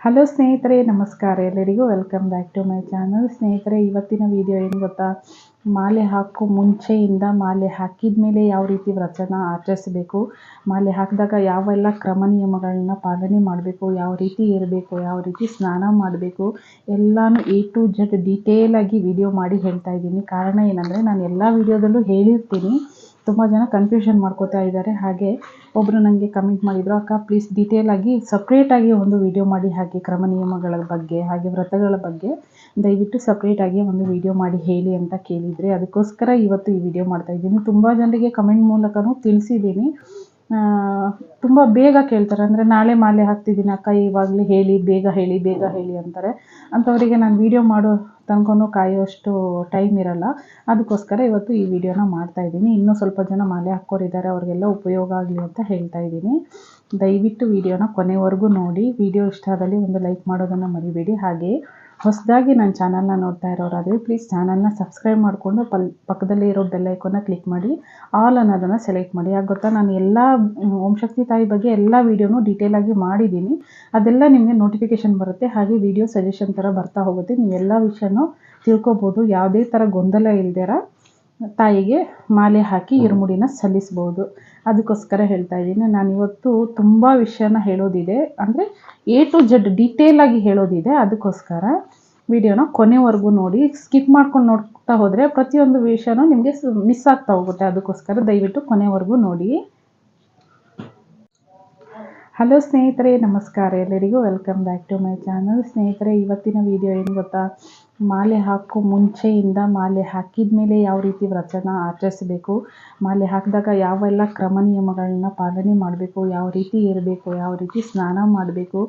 Hello ಸ್ನೇಹಿತರೆ, ನಮಸ್ಕಾರ. ಎಲ್ಲರಿಗೂ welcome back to my channel. ಸ್ನೇಹಿತರೆ, ಇವತ್ತಿನ ವಿಡಿಯೋ ಏನು ಗೊತ್ತಾ, ಮಾಲೆ ಹಾಕೋ ಮುಂಚೆಯಿಂದ ಮಾಲೆ ಹಾಕಿದ ಮೇಲೆ ಯಾವ ರೀತಿ ವ್ರತನ ಆಚರಿಸಬೇಕು, ಮಾಲೆ ಹಾಕಿದಾಗ ಯಾವೆಲ್ಲ ಕ್ರಮ ನಿಯಮಗಳನ್ನ ಪಾಲನೆ ಮಾಡಬೇಕು, ಯಾವ ರೀತಿ ಇರಬೇಕು, ಯಾವ ರೀತಿ ಸ್ನಾನ ಮಾಡಬೇಕು, ಎಲ್ಲನೂ A to Z ಡೀಟೇಲಾಗಿ ವಿಡಿಯೋ ಮಾಡಿ ಹೇಳ್ತಾ ಇದ್ದೀನಿ. ಕಾರಣ ಏನಂದರೆ, ನಾನು ಎಲ್ಲ ವಿಡಿಯೋದಲ್ಲೂ ಹೇಳಿರ್ತೀನಿ, ತುಂಬ ಜನ ಕನ್ಫ್ಯೂಷನ್ ಮಾಡ್ಕೋತಾ ಇದ್ದಾರೆ. ಹಾಗೆ ಒಬ್ಬರು ನನಗೆ ಕಮೆಂಟ್ ಮಾಡಿದರು, ಅಕ್ಕ ಪ್ಲೀಸ್ ಡೀಟೇಲಾಗಿ ಸಪ್ರೇಟಾಗಿ ಒಂದು ವಿಡಿಯೋ ಮಾಡಿ ಹಾಕಿ, ಕ್ರಮ ನಿಯಮಗಳ ಬಗ್ಗೆ ಹಾಗೆ ವ್ರತಗಳ ಬಗ್ಗೆ ದಯವಿಟ್ಟು ಸಪ್ರೇಟಾಗಿ ಒಂದು ವಿಡಿಯೋ ಮಾಡಿ ಹೇಳಿ ಅಂತ ಕೇಳಿದರೆ, ಅದಕ್ಕೋಸ್ಕರ ಇವತ್ತು ಈ ವಿಡಿಯೋ ಮಾಡ್ತಾಯಿದ್ದೀನಿ. ತುಂಬ ಜನರಿಗೆ ಕಮೆಂಟ್ ಮೂಲಕನೂ ತಿಳಿಸಿದ್ದೀನಿ. ತುಂಬ ಬೇಗ ಕೇಳ್ತಾರೆ, ಅಂದರೆ ನಾಳೆ ಮಾಲೆ ಹಾಕ್ತಿದ್ದೀನಿ ಅಕ್ಕ, ಇವಾಗಲೇ ಹೇಳಿ, ಬೇಗ ಹೇಳಿ ಬೇಗ ಹೇಳಿ ಅಂತಾರೆ. ಅಂಥವರಿಗೆ ನಾನು ವಿಡಿಯೋ ಮಾಡೋ ತನಕನೂ ಕಾಯೋಷ್ಟು ಟೈಮ್ ಇರಲ್ಲ. ಅದಕ್ಕೋಸ್ಕರ ಇವತ್ತು ಈ ವಿಡಿಯೋನ ಮಾಡ್ತಾಯಿದ್ದೀನಿ. ಇನ್ನೂ ಸ್ವಲ್ಪ ಜನ ಮಾಲೆ ಹಾಕ್ಕೋರಿದ್ದಾರೆ, ಅವ್ರಿಗೆಲ್ಲ ಉಪಯೋಗ ಆಗಲಿ ಅಂತ ಹೇಳ್ತಾ ಇದ್ದೀನಿ. ದಯವಿಟ್ಟು ವಿಡಿಯೋನ ಕೊನೆವರೆಗೂ ನೋಡಿ. ವಿಡಿಯೋ ಇಷ್ಟ ಆದಲ್ಲಿ ಒಂದು ಲೈಕ್ ಮಾಡೋದನ್ನು ಮರಿಬೇಡಿ. ಹಾಗೆ ಹೊಸದಾಗಿ ನನ್ನ ಚಾನಲ್ನ ನೋಡ್ತಾ ಇರೋರಾದರೆ ಪ್ಲೀಸ್ ಚಾನಲ್ನ ಸಬ್ಸ್ಕ್ರೈಬ್ ಮಾಡಿಕೊಂಡು ಪಕ್ಕದಲ್ಲೇ ಇರೋ ಬೆಲ್ ಐಕಾನ್ನ ಕ್ಲಿಕ್ ಮಾಡಿ ಆಲ್ ಅನ್ನೋದನ್ನು ಸೆಲೆಕ್ಟ್ ಮಾಡಿ. ಯಾಕೆ ಗೊತ್ತಾ, ನಾನು ಎಲ್ಲ ಓಂ ಶಕ್ತಿ ತಾಯಿ ಬಗ್ಗೆ ಎಲ್ಲ ವೀಡಿಯೋನೂ ಡೀಟೇಲಾಗಿ ಮಾಡಿದ್ದೀನಿ. ಅದೆಲ್ಲ ನಿಮಗೆ ನೋಟಿಫಿಕೇಷನ್ ಬರುತ್ತೆ. ಹಾಗೆ ವಿಡಿಯೋ ಸಜೆಷನ್ ಥರ ಬರ್ತಾ ಹೋಗುತ್ತೆ. ನೀವೆಲ್ಲ ವಿಷಯನೂ ತಿಳ್ಕೊಬೋದು. ಯಾವುದೇ ಥರ ಗೊಂದಲ ಇಲ್ದಿರ ತಾಯಿಗೆ ಮಾಲೆ ಹಾಕಿ ಇರುಮುಡಿನ ಸಲ್ಲಿಸ್ಬೋದು. ಅದಕ್ಕೋಸ್ಕರ ಹೇಳ್ತಾ ಇದ್ದೀನಿ. ನಾನಿವತ್ತು ತುಂಬ ವಿಷಯನ ಹೇಳೋದಿದೆ, ಅಂದರೆ A to Z ಡೀಟೇಲಾಗಿ ಹೇಳೋದಿದೆ. ಅದಕ್ಕೋಸ್ಕರ ವಿಡಿಯೋನ ಕೊನೆವರೆಗೂ ನೋಡಿ. ಸ್ಕಿಪ್ ಮಾಡ್ಕೊಂಡು ನೋಡ್ತಾ ಹೋದರೆ ಪ್ರತಿಯೊಂದು ವಿಷಯನೂ ನಿಮಗೆ ಮಿಸ್ ಆಗ್ತಾ ಹೋಗುತ್ತೆ. ಅದಕ್ಕೋಸ್ಕರ ದಯವಿಟ್ಟು ಕೊನೆವರೆಗೂ ನೋಡಿ. ಹಲೋ ಸ್ನೇಹಿತರೆ, ನಮಸ್ಕಾರ. ಎಲ್ಲರಿಗೂ welcome back to my channel. ಸ್ನೇಹಿತರೆ, ಇವತ್ತಿನ ವಿಡಿಯೋ ಏನು ಗೊತ್ತಾ, ಮಾಲೆ ಹಾಕೋ ಮುಂಚೆಯಿಂದ ಮಾಲೆ ಹಾಕಿದ ಮೇಲೆ ಯಾವ ರೀತಿ ವ್ರತನ ಆಚರಿಸಬೇಕು, ಮಾಲೆ ಹಾಕಿದಾಗ ಯಾವೆಲ್ಲ ಕ್ರಮ ನಿಯಮಗಳನ್ನ ಪಾಲನೆ ಮಾಡಬೇಕು, ಯಾವ ರೀತಿ ಇರಬೇಕು, ಯಾವ ರೀತಿ ಸ್ನಾನ ಮಾಡಬೇಕು,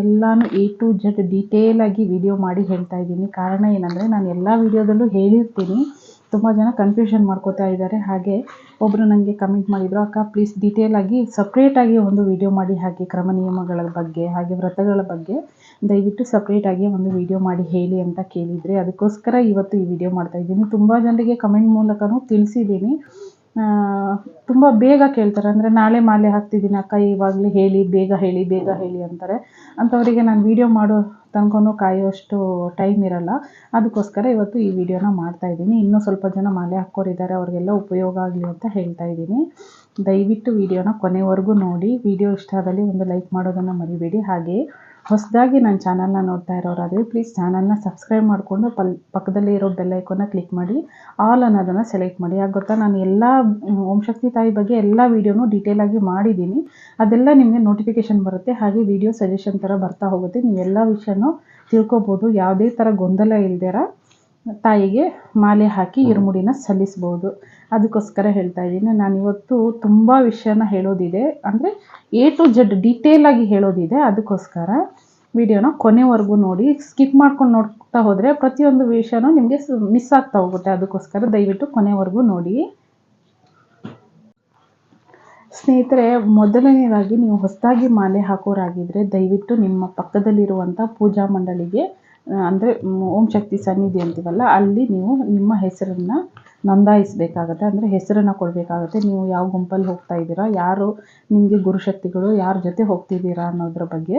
ಎಲ್ಲನೂ A to Z ಡೀಟೇಲಾಗಿ ವಿಡಿಯೋ ಮಾಡಿ ಹೇಳ್ತಾ ಇದ್ದೀನಿ. ಕಾರಣ ಏನಂದರೆ, ನಾನು ಎಲ್ಲ ವಿಡಿಯೋದಲ್ಲೂ ಹೇಳಿರ್ತೀನಿ, ತುಂಬ ಜನ ಕನ್ಫ್ಯೂಷನ್ ಮಾಡ್ಕೋತಾ ಇದ್ದಾರೆ. ಹಾಗೆ ಒಬ್ಬರು ನನಗೆ ಕಮೆಂಟ್ ಮಾಡಿದರು, ಅಕ್ಕ ಪ್ಲೀಸ್ ಡೀಟೇಲಾಗಿ ಸಪ್ರೇಟಾಗಿ ಒಂದು ವಿಡಿಯೋ ಮಾಡಿ ಹಾಕಿ, ಕ್ರಮ ನಿಯಮಗಳ ಬಗ್ಗೆ ಹಾಗೆ ವ್ರತಗಳ ಬಗ್ಗೆ ದಯವಿಟ್ಟು ಸಪ್ರೇಟಾಗಿ ಒಂದು ವಿಡಿಯೋ ಮಾಡಿ ಹೇಳಿ ಅಂತ ಕೇಳಿದರೆ, ಅದಕ್ಕೋಸ್ಕರ ಇವತ್ತು ಈ ವಿಡಿಯೋ ಮಾಡ್ತಾಯಿದ್ದೀನಿ. ತುಂಬ ಜನರಿಗೆ ಕಮೆಂಟ್ ಮೂಲಕನೂ ತಿಳಿಸಿದ್ದೀನಿ. ತುಂಬ ಬೇಗ ಕೇಳ್ತಾರೆ, ಅಂದರೆ ನಾಳೆ ಮಾಲೆ ಹಾಕ್ತಿದ್ದೀನಿ ಅಕ್ಕ, ಇವಾಗಲೇ ಹೇಳಿ, ಬೇಗ ಹೇಳಿ ಬೇಗ ಹೇಳಿ ಅಂತಾರೆ. ಅಂಥವರಿಗೆ ನಾನು ವಿಡಿಯೋ ಮಾಡೋ ತನಕನೂ ಕಾಯೋಷ್ಟು ಟೈಮ್ ಇರಲ್ಲ. ಅದಕ್ಕೋಸ್ಕರ ಇವತ್ತು ಈ ವಿಡಿಯೋನ ಮಾಡ್ತಾಯಿದ್ದೀನಿ. ಇನ್ನೂ ಸ್ವಲ್ಪ ಜನ ಮಾಲೆ ಹಾಕ್ಕೋರಿದ್ದಾರೆ, ಅವ್ರಿಗೆಲ್ಲ ಉಪಯೋಗ ಆಗಲಿ ಅಂತ ಹೇಳ್ತಾ ಇದ್ದೀನಿ. ದಯವಿಟ್ಟು ವಿಡಿಯೋನ ಕೊನೆವರೆಗೂ ನೋಡಿ. ವಿಡಿಯೋ ಇಷ್ಟ ಆದಲ್ಲಿ ಒಂದು ಲೈಕ್ ಮಾಡೋದನ್ನು ಮರಿಬೇಡಿ. ಹಾಗೆ ಹೊಸದಾಗಿ ನನ್ನ ಚಾನಲ್ನ ನೋಡ್ತಾ ಇರೋರಾದರೆ ಪ್ಲೀಸ್ ಚಾನಲ್ನ ಸಬ್ಸ್ಕ್ರೈಬ್ ಮಾಡಿಕೊಂಡು ಪಕ್ಕದಲ್ಲೇ ಇರೋ ಬೆಲ್ ಐಕಾನ್ನ ಕ್ಲಿಕ್ ಮಾಡಿ ಆಲ್ ಅನ್ನೋದನ್ನು ಸೆಲೆಕ್ಟ್ ಮಾಡಿ. ಯಾಕೆ ಗೊತ್ತಾ, ನಾನು ಎಲ್ಲ ಓಂ ಶಕ್ತಿ ತಾಯಿ ಬಗ್ಗೆ ಎಲ್ಲ ವೀಡಿಯೋನೂ ಡೀಟೇಲಾಗಿ ಮಾಡಿದ್ದೀನಿ. ಅದೆಲ್ಲ ನಿಮಗೆ ನೋಟಿಫಿಕೇಷನ್ ಬರುತ್ತೆ. ಹಾಗೆ ವಿಡಿಯೋ ಸಜೆಷನ್ ಥರ ಬರ್ತಾ ಹೋಗುತ್ತೆ. ನೀವೆಲ್ಲ ವಿಷಯನೂ ತಿಳ್ಕೊಬೋದು. ಯಾವುದೇ ಥರ ಗೊಂದಲ ಇಲ್ದಿರ ತಾಯಿಗೆ ಮಾಲೆ ಹಾಕಿ ಇರುಮುಡಿನ ಸಲ್ಲಿಸ್ಬೋದು. ಅದಕ್ಕೋಸ್ಕರ ಹೇಳ್ತಾ ಇದ್ದೀನಿ. ನಾನಿವತ್ತು ತುಂಬ ವಿಷಯನ ಹೇಳೋದಿದೆ, ಅಂದರೆ A to Z ಡೀಟೇಲಾಗಿ ಹೇಳೋದಿದೆ. ಅದಕ್ಕೋಸ್ಕರ ವಿಡಿಯೋನ ಕೊನೆವರೆಗೂ ನೋಡಿ. ಸ್ಕಿಪ್ ಮಾಡ್ಕೊಂಡು ನೋಡ್ತಾ ಹೋದರೆ ಪ್ರತಿಯೊಂದು ವಿಷಯನೂ ನಿಮಗೆ ಮಿಸ್ ಆಗ್ತಾ ಹೋಗುತ್ತೆ. ಅದಕ್ಕೋಸ್ಕರ ದಯವಿಟ್ಟು ಕೊನೆವರೆಗೂ ನೋಡಿ. ಸ್ನೇಹಿತರೆ, ಮೊದಲನೇದಾಗಿ ನೀವು ಹೊಸದಾಗಿ ಮಾಲೆ ಹಾಕೋರಾಗಿದ್ದರೆ ದಯವಿಟ್ಟು ನಿಮ್ಮ ಪಕ್ಕದಲ್ಲಿರುವಂಥ ಪೂಜಾ ಮಂಡಳಿಗೆ, ಅಂದರೆ ಓಂ ಶಕ್ತಿ ಸನ್ನಿಧಿ ಅಂತೀವಲ್ಲ, ಅಲ್ಲಿ ನೀವು ನಿಮ್ಮ ಹೆಸರನ್ನು ನೋಂದಾಯಿಸಬೇಕಾಗತ್ತೆ. ಅಂದರೆ ಹೆಸರನ್ನು ಕೊಡಬೇಕಾಗತ್ತೆ. ನೀವು ಯಾವ ಗುಂಪಲ್ಲಿ ಹೋಗ್ತಾ ಇದ್ದೀರಾ, ಯಾರು ನಿಮಗೆ ಗುರುಶಕ್ತಿಗಳು, ಯಾರ ಜೊತೆ ಹೋಗ್ತಿದ್ದೀರಾ ಅನ್ನೋದ್ರ ಬಗ್ಗೆ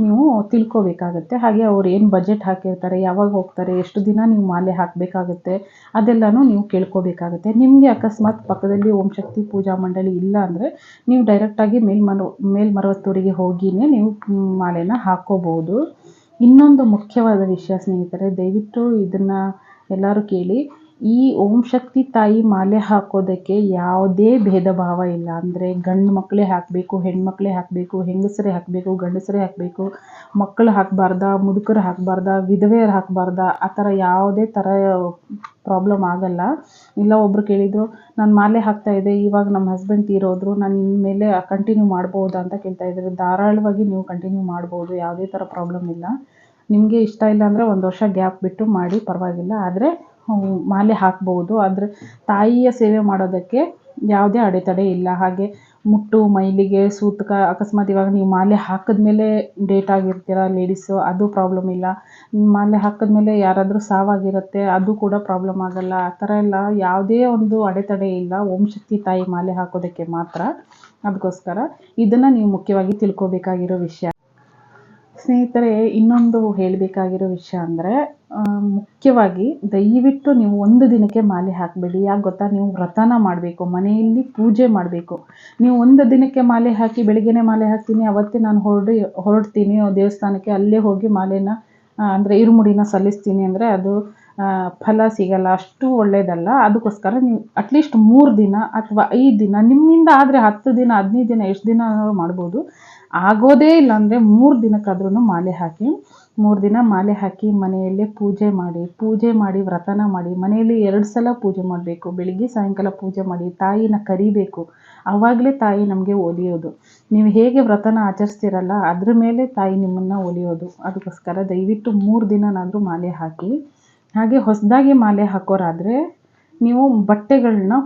ನೀವು ತಿಳ್ಕೊಬೇಕಾಗತ್ತೆ. ಹಾಗೆ ಅವ್ರು ಏನು ಬಜೆಟ್ ಹಾಕಿರ್ತಾರೆ, ಯಾವಾಗ ಹೋಗ್ತಾರೆ, ಎಷ್ಟು ದಿನ ನೀವು ಮಾಲೆ ಹಾಕಬೇಕಾಗತ್ತೆ, ಅದೆಲ್ಲನೂ ನೀವು ಕೇಳ್ಕೊಬೇಕಾಗತ್ತೆ. ನಿಮಗೆ ಅಕಸ್ಮಾತ್ ಪಕ್ಕದಲ್ಲಿ ಓಂ ಶಕ್ತಿ ಪೂಜಾ ಮಂಡಳಿ ಇಲ್ಲ ಅಂದರೆ ನೀವು ಡೈರೆಕ್ಟಾಗಿ ಮೇಲ್ಮರವತ್ತೂರಿಗೆ ಹೋಗಿಯೇ ನೀವು ಮಾಲೆನ ಹಾಕ್ಕೋಬೋದು. ಇನ್ನೊಂದು ಮುಖ್ಯವಾದ ವಿಷಯ ಸ್ನೇಹಿತರೆ, ದಯವಿಟ್ಟು ಇದನ್ನು ಎಲ್ಲರೂ ಕೇಳಿ. ಈ ಓಂ ಶಕ್ತಿ ತಾಯಿ ಮಾಲೆ ಹಾಕೋದಕ್ಕೆ ಯಾವುದೇ ಭೇದ ಭಾವ ಇಲ್ಲ. ಅಂದರೆ ಗಂಡು ಮಕ್ಕಳೇ ಹಾಕಬೇಕು, ಹೆಣ್ಮಕ್ಳೇ ಹಾಕಬೇಕು, ಹೆಂಗಸರೇ ಹಾಕಬೇಕು, ಗಂಡಸರೇ ಹಾಕಬೇಕು, ಮಕ್ಕಳು ಹಾಕಬಾರ್ದಾ, ಮುದುಕರು ಹಾಕಬಾರ್ದಾ, ವಿಧವೆಯರು ಹಾಕಬಾರ್ದಾ, ಆ ಥರ ಯಾವುದೇ ಥರ ಪ್ರಾಬ್ಲಮ್ ಆಗಲ್ಲ. ಇಲ್ಲ ಒಬ್ಬರು ಕೇಳಿದರು, ನಾನು ಮಾಲೆ ಹಾಕ್ತಾಯಿದ್ದೆ, ಇವಾಗ ನಮ್ಮ ಹಸ್ಬೆಂಡ್ ತೀರೋದ್ರು, ನಾನು ಇನ್ಮೇಲೆ ಕಂಟಿನ್ಯೂ ಮಾಡ್ಬೋದಾ ಅಂತ ಕೇಳ್ತಾ ಇದ್ದಾರೆ. ಧಾರಾಳವಾಗಿ ನೀವು ಕಂಟಿನ್ಯೂ ಮಾಡ್ಬೋದು. ಯಾವುದೇ ಥರ ಪ್ರಾಬ್ಲಮ್ ಇಲ್ಲ. ನಿಮಗೆ ಇಷ್ಟ ಇಲ್ಲ ಅಂದರೆ 1 ವರ್ಷ ಗ್ಯಾಪ್ ಬಿಟ್ಟು ಮಾಡಿ, ಪರವಾಗಿಲ್ಲ. ಆದರೆ ಮಾಲೆ ಹಾಕ್ಬೋದು. ಆದರೆ ತಾಯಿಯ ಸೇವೆ ಮಾಡೋದಕ್ಕೆ ಯಾವುದೇ ಅಡೆತಡೆ ಇಲ್ಲ. ಹಾಗೆ ಮುಟ್ಟು ಮೈಲಿಗೆ ಸೂತಕ, ಅಕಸ್ಮಾತ್ ಇವಾಗ ನೀವು ಮಾಲೆ ಹಾಕಿದ್ಮೇಲೆ ಡೇಟ್ ಆಗಿರ್ತೀರ ಲೇಡೀಸು, ಅದು ಪ್ರಾಬ್ಲಮ್ ಇಲ್ಲ. ಮಾಲೆ ಹಾಕಿದ್ಮೇಲೆ ಯಾರಾದರೂ ಸಾವಾಗಿರುತ್ತೆ, ಅದು ಕೂಡ ಪ್ರಾಬ್ಲಮ್ ಆಗಲ್ಲ. ಆ ಥರ ಎಲ್ಲ ಯಾವುದೇ ಒಂದು ಅಡೆತಡೆ ಇಲ್ಲ ಓಂ ಶಕ್ತಿ ತಾಯಿ ಮಾಲೆ ಹಾಕೋದಕ್ಕೆ ಮಾತ್ರ. ಅದಕ್ಕೋಸ್ಕರ ಇದನ್ನು ನೀವು ಮುಖ್ಯವಾಗಿ ತಿಳ್ಕೊಬೇಕಾಗಿರೋ ವಿಷಯ. ಸ್ನೇಹಿತರೆ, ಇನ್ನೊಂದು ಹೇಳಬೇಕಾಗಿರೋ ವಿಷಯ ಅಂದರೆ, ಮುಖ್ಯವಾಗಿ ದಯವಿಟ್ಟು ನೀವು ಒಂದು ದಿನಕ್ಕೆ ಮಾಲೆ ಹಾಕಬೇಡಿ. ಯಾಕೆ ಗೊತ್ತಾ? ನೀವು ವ್ರತನ ಮಾಡಬೇಕು, ಮನೆಯಲ್ಲಿ ಪೂಜೆ ಮಾಡಬೇಕು. ನೀವು ಒಂದು ದಿನಕ್ಕೆ ಮಾಲೆ ಹಾಕಿ ಬೆಳಿಗ್ಗೆನೇ ಮಾಲೆ ಹಾಕ್ತೀನಿ, ಅವತ್ತೇ ನಾನು ಹೊರಡ್ತೀನಿ ದೇವಸ್ಥಾನಕ್ಕೆ, ಅಲ್ಲೇ ಹೋಗಿ ಮಾಲೆನ ಅಂದರೆ ಇರುಮುಡಿನ ಸಲ್ಲಿಸ್ತೀನಿ ಅಂದರೆ ಅದು ಫಲ ಸಿಗಲ್ಲ, ಅಷ್ಟು ಒಳ್ಳೆಯದಲ್ಲ. ಅದಕ್ಕೋಸ್ಕರ ನೀವು ಅಟ್ಲೀಸ್ಟ್ 3 ದಿನ ಅಥವಾ 5 ದಿನ, ನಿಮ್ಮಿಂದ ಆದರೆ 10 ದಿನ 15 ದಿನ ಎಷ್ಟು ದಿನ ಮಾಡ್ಬೋದು. ಆಗೋದೇ ಇಲ್ಲ ಅಂದರೆ 3 ದಿನಕ್ಕಾದ್ರೂ ಮಾಲೆ ಹಾಕಿ, 3 ದಿನ ಮಾಲೆ ಹಾಕಿ ಮನೆಯಲ್ಲೇ ಪೂಜೆ ಮಾಡಿ ವ್ರತನ ಮಾಡಿ. ಮನೆಯಲ್ಲಿ 2 ಸಲ ಪೂಜೆ ಮಾಡಬೇಕು, ಬೆಳಿಗ್ಗೆ ಸಾಯಂಕಾಲ ಪೂಜೆ ಮಾಡಿ, ತಾಯಿನ ಕರಿಬೇಕು. ಆವಾಗಲೇ ತಾಯಿ ನಮಗೆ ಒಲಿಯೋದು. ನೀವು ಹೇಗೆ ವ್ರತನ ಆಚರಿಸ್ತೀರಲ್ಲ ಅದ್ರ ಮೇಲೆ ತಾಯಿ ನಿಮ್ಮನ್ನು ಒಲಿಯೋದು. ಅದಕ್ಕೋಸ್ಕರ ದಯವಿಟ್ಟು 3 ದಿನನಾದರೂ ಮಾಲೆ ಹಾಕಿ. ಹಾಗೆ ಹೊಸದಾಗಿ ಮಾಲೆ ಹಾಕೋರಾದರೆ ನೀವು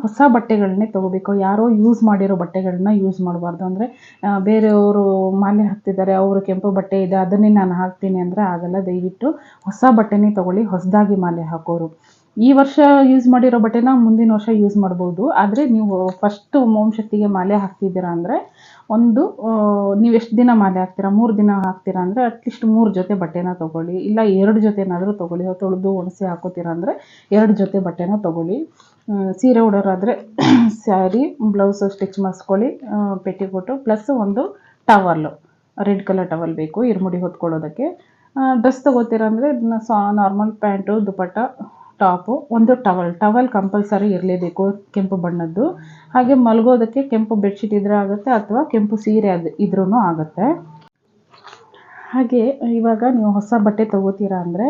ಹೊಸ ಬಟ್ಟೆಗಳನ್ನೇ ತೊಗೋಬೇಕು. ಯಾರೋ ಯೂಸ್ ಮಾಡಿರೋ ಬಟ್ಟೆಗಳನ್ನ ಯೂಸ್ ಮಾಡಬಾರ್ದು. ಅಂದರೆ ಬೇರೆಯವರು ಮಾಲೆ ಹಾಕ್ತಿದ್ದಾರೆ, ಅವರು ಕೆಂಪು ಬಟ್ಟೆ ಇದೆ ಅದನ್ನೇ ನಾನು ಹಾಕ್ತೀನಿ ಅಂದರೆ ಆಗಲ್ಲ. ದಯವಿಟ್ಟು ಹೊಸ ಬಟ್ಟೆನೇ ತೊಗೊಳ್ಳಿ, ಹೊಸದಾಗಿ ಮಾಲೆ ಹಾಕೋರು. ಈ ವರ್ಷ ಯೂಸ್ ಮಾಡಿರೋ ಬಟ್ಟೆನ ಮುಂದಿನ ವರ್ಷ ಯೂಸ್ ಮಾಡ್ಬೋದು. ಆದರೆ ನೀವು ಫಸ್ಟು ಓಂ ಶಕ್ತಿಗೆ ಮಾಲೆ ಹಾಕ್ತಿದ್ದೀರಾ ಅಂದರೆ ನೀವು ಎಷ್ಟು ದಿನ ಮಾಲೆ ಹಾಕ್ತೀರಾ? 3 ದಿನ ಹಾಕ್ತೀರಾ ಅಂದರೆ ಅಟ್ಲೀಸ್ಟ್ 3 ಜೊತೆ ಬಟ್ಟೆನ ತೊಗೊಳ್ಳಿ. ಇಲ್ಲ 2 ಜೊತೆನಾದರೂ ತೊಗೊಳ್ಳಿ. ತೊಳೆದು ಒಣಸಿ ಹಾಕೋತೀರಾ ಅಂದರೆ 2 ಜೊತೆ ಬಟ್ಟೆನ ತೊಗೊಳ್ಳಿ. ಸೀರೆ ಉಡೋರಾದರೆ ಸ್ಯಾರಿ, ಬ್ಲೌಸು ಸ್ಟಿಚ್ ಮಾಡಿಸ್ಕೊಳ್ಳಿ, ಪೆಟಿಕೋಟು ಪ್ಲಸ್ ಒಂದು ಟವಲ್ಲು, ರೆಡ್ ಕಲರ್ ಟವಲ್ ಬೇಕು ಇರುಮುಡಿ ಹೊತ್ಕೊಳ್ಳೋದಕ್ಕೆ. ಡ್ರೆಸ್ ತೊಗೋತೀರಾ ಅಂದರೆ ನಾರ್ಮಲ್ ಪ್ಯಾಂಟು, ದುಪಟ್ಟ, ಟಾಪು, ಒಂದು ಟವಲ್ ಕಂಪಲ್ಸರಿ ಇರಲೇಬೇಕು, ಕೆಂಪು ಬಣ್ಣದ್ದು. ಹಾಗೆ ಮಲಗೋದಕ್ಕೆ ಕೆಂಪು ಬೆಡ್ಶೀಟ್ ಇದ್ರೆ ಆಗುತ್ತೆ, ಅಥವಾ ಕೆಂಪು ಸೀರೆ ಇದ್ರೂ ಆಗುತ್ತೆ. ಹಾಗೆ ಇವಾಗ ನೀವು ಹೊಸ ಬಟ್ಟೆ ತೊಗೋತೀರಾ ಅಂದರೆ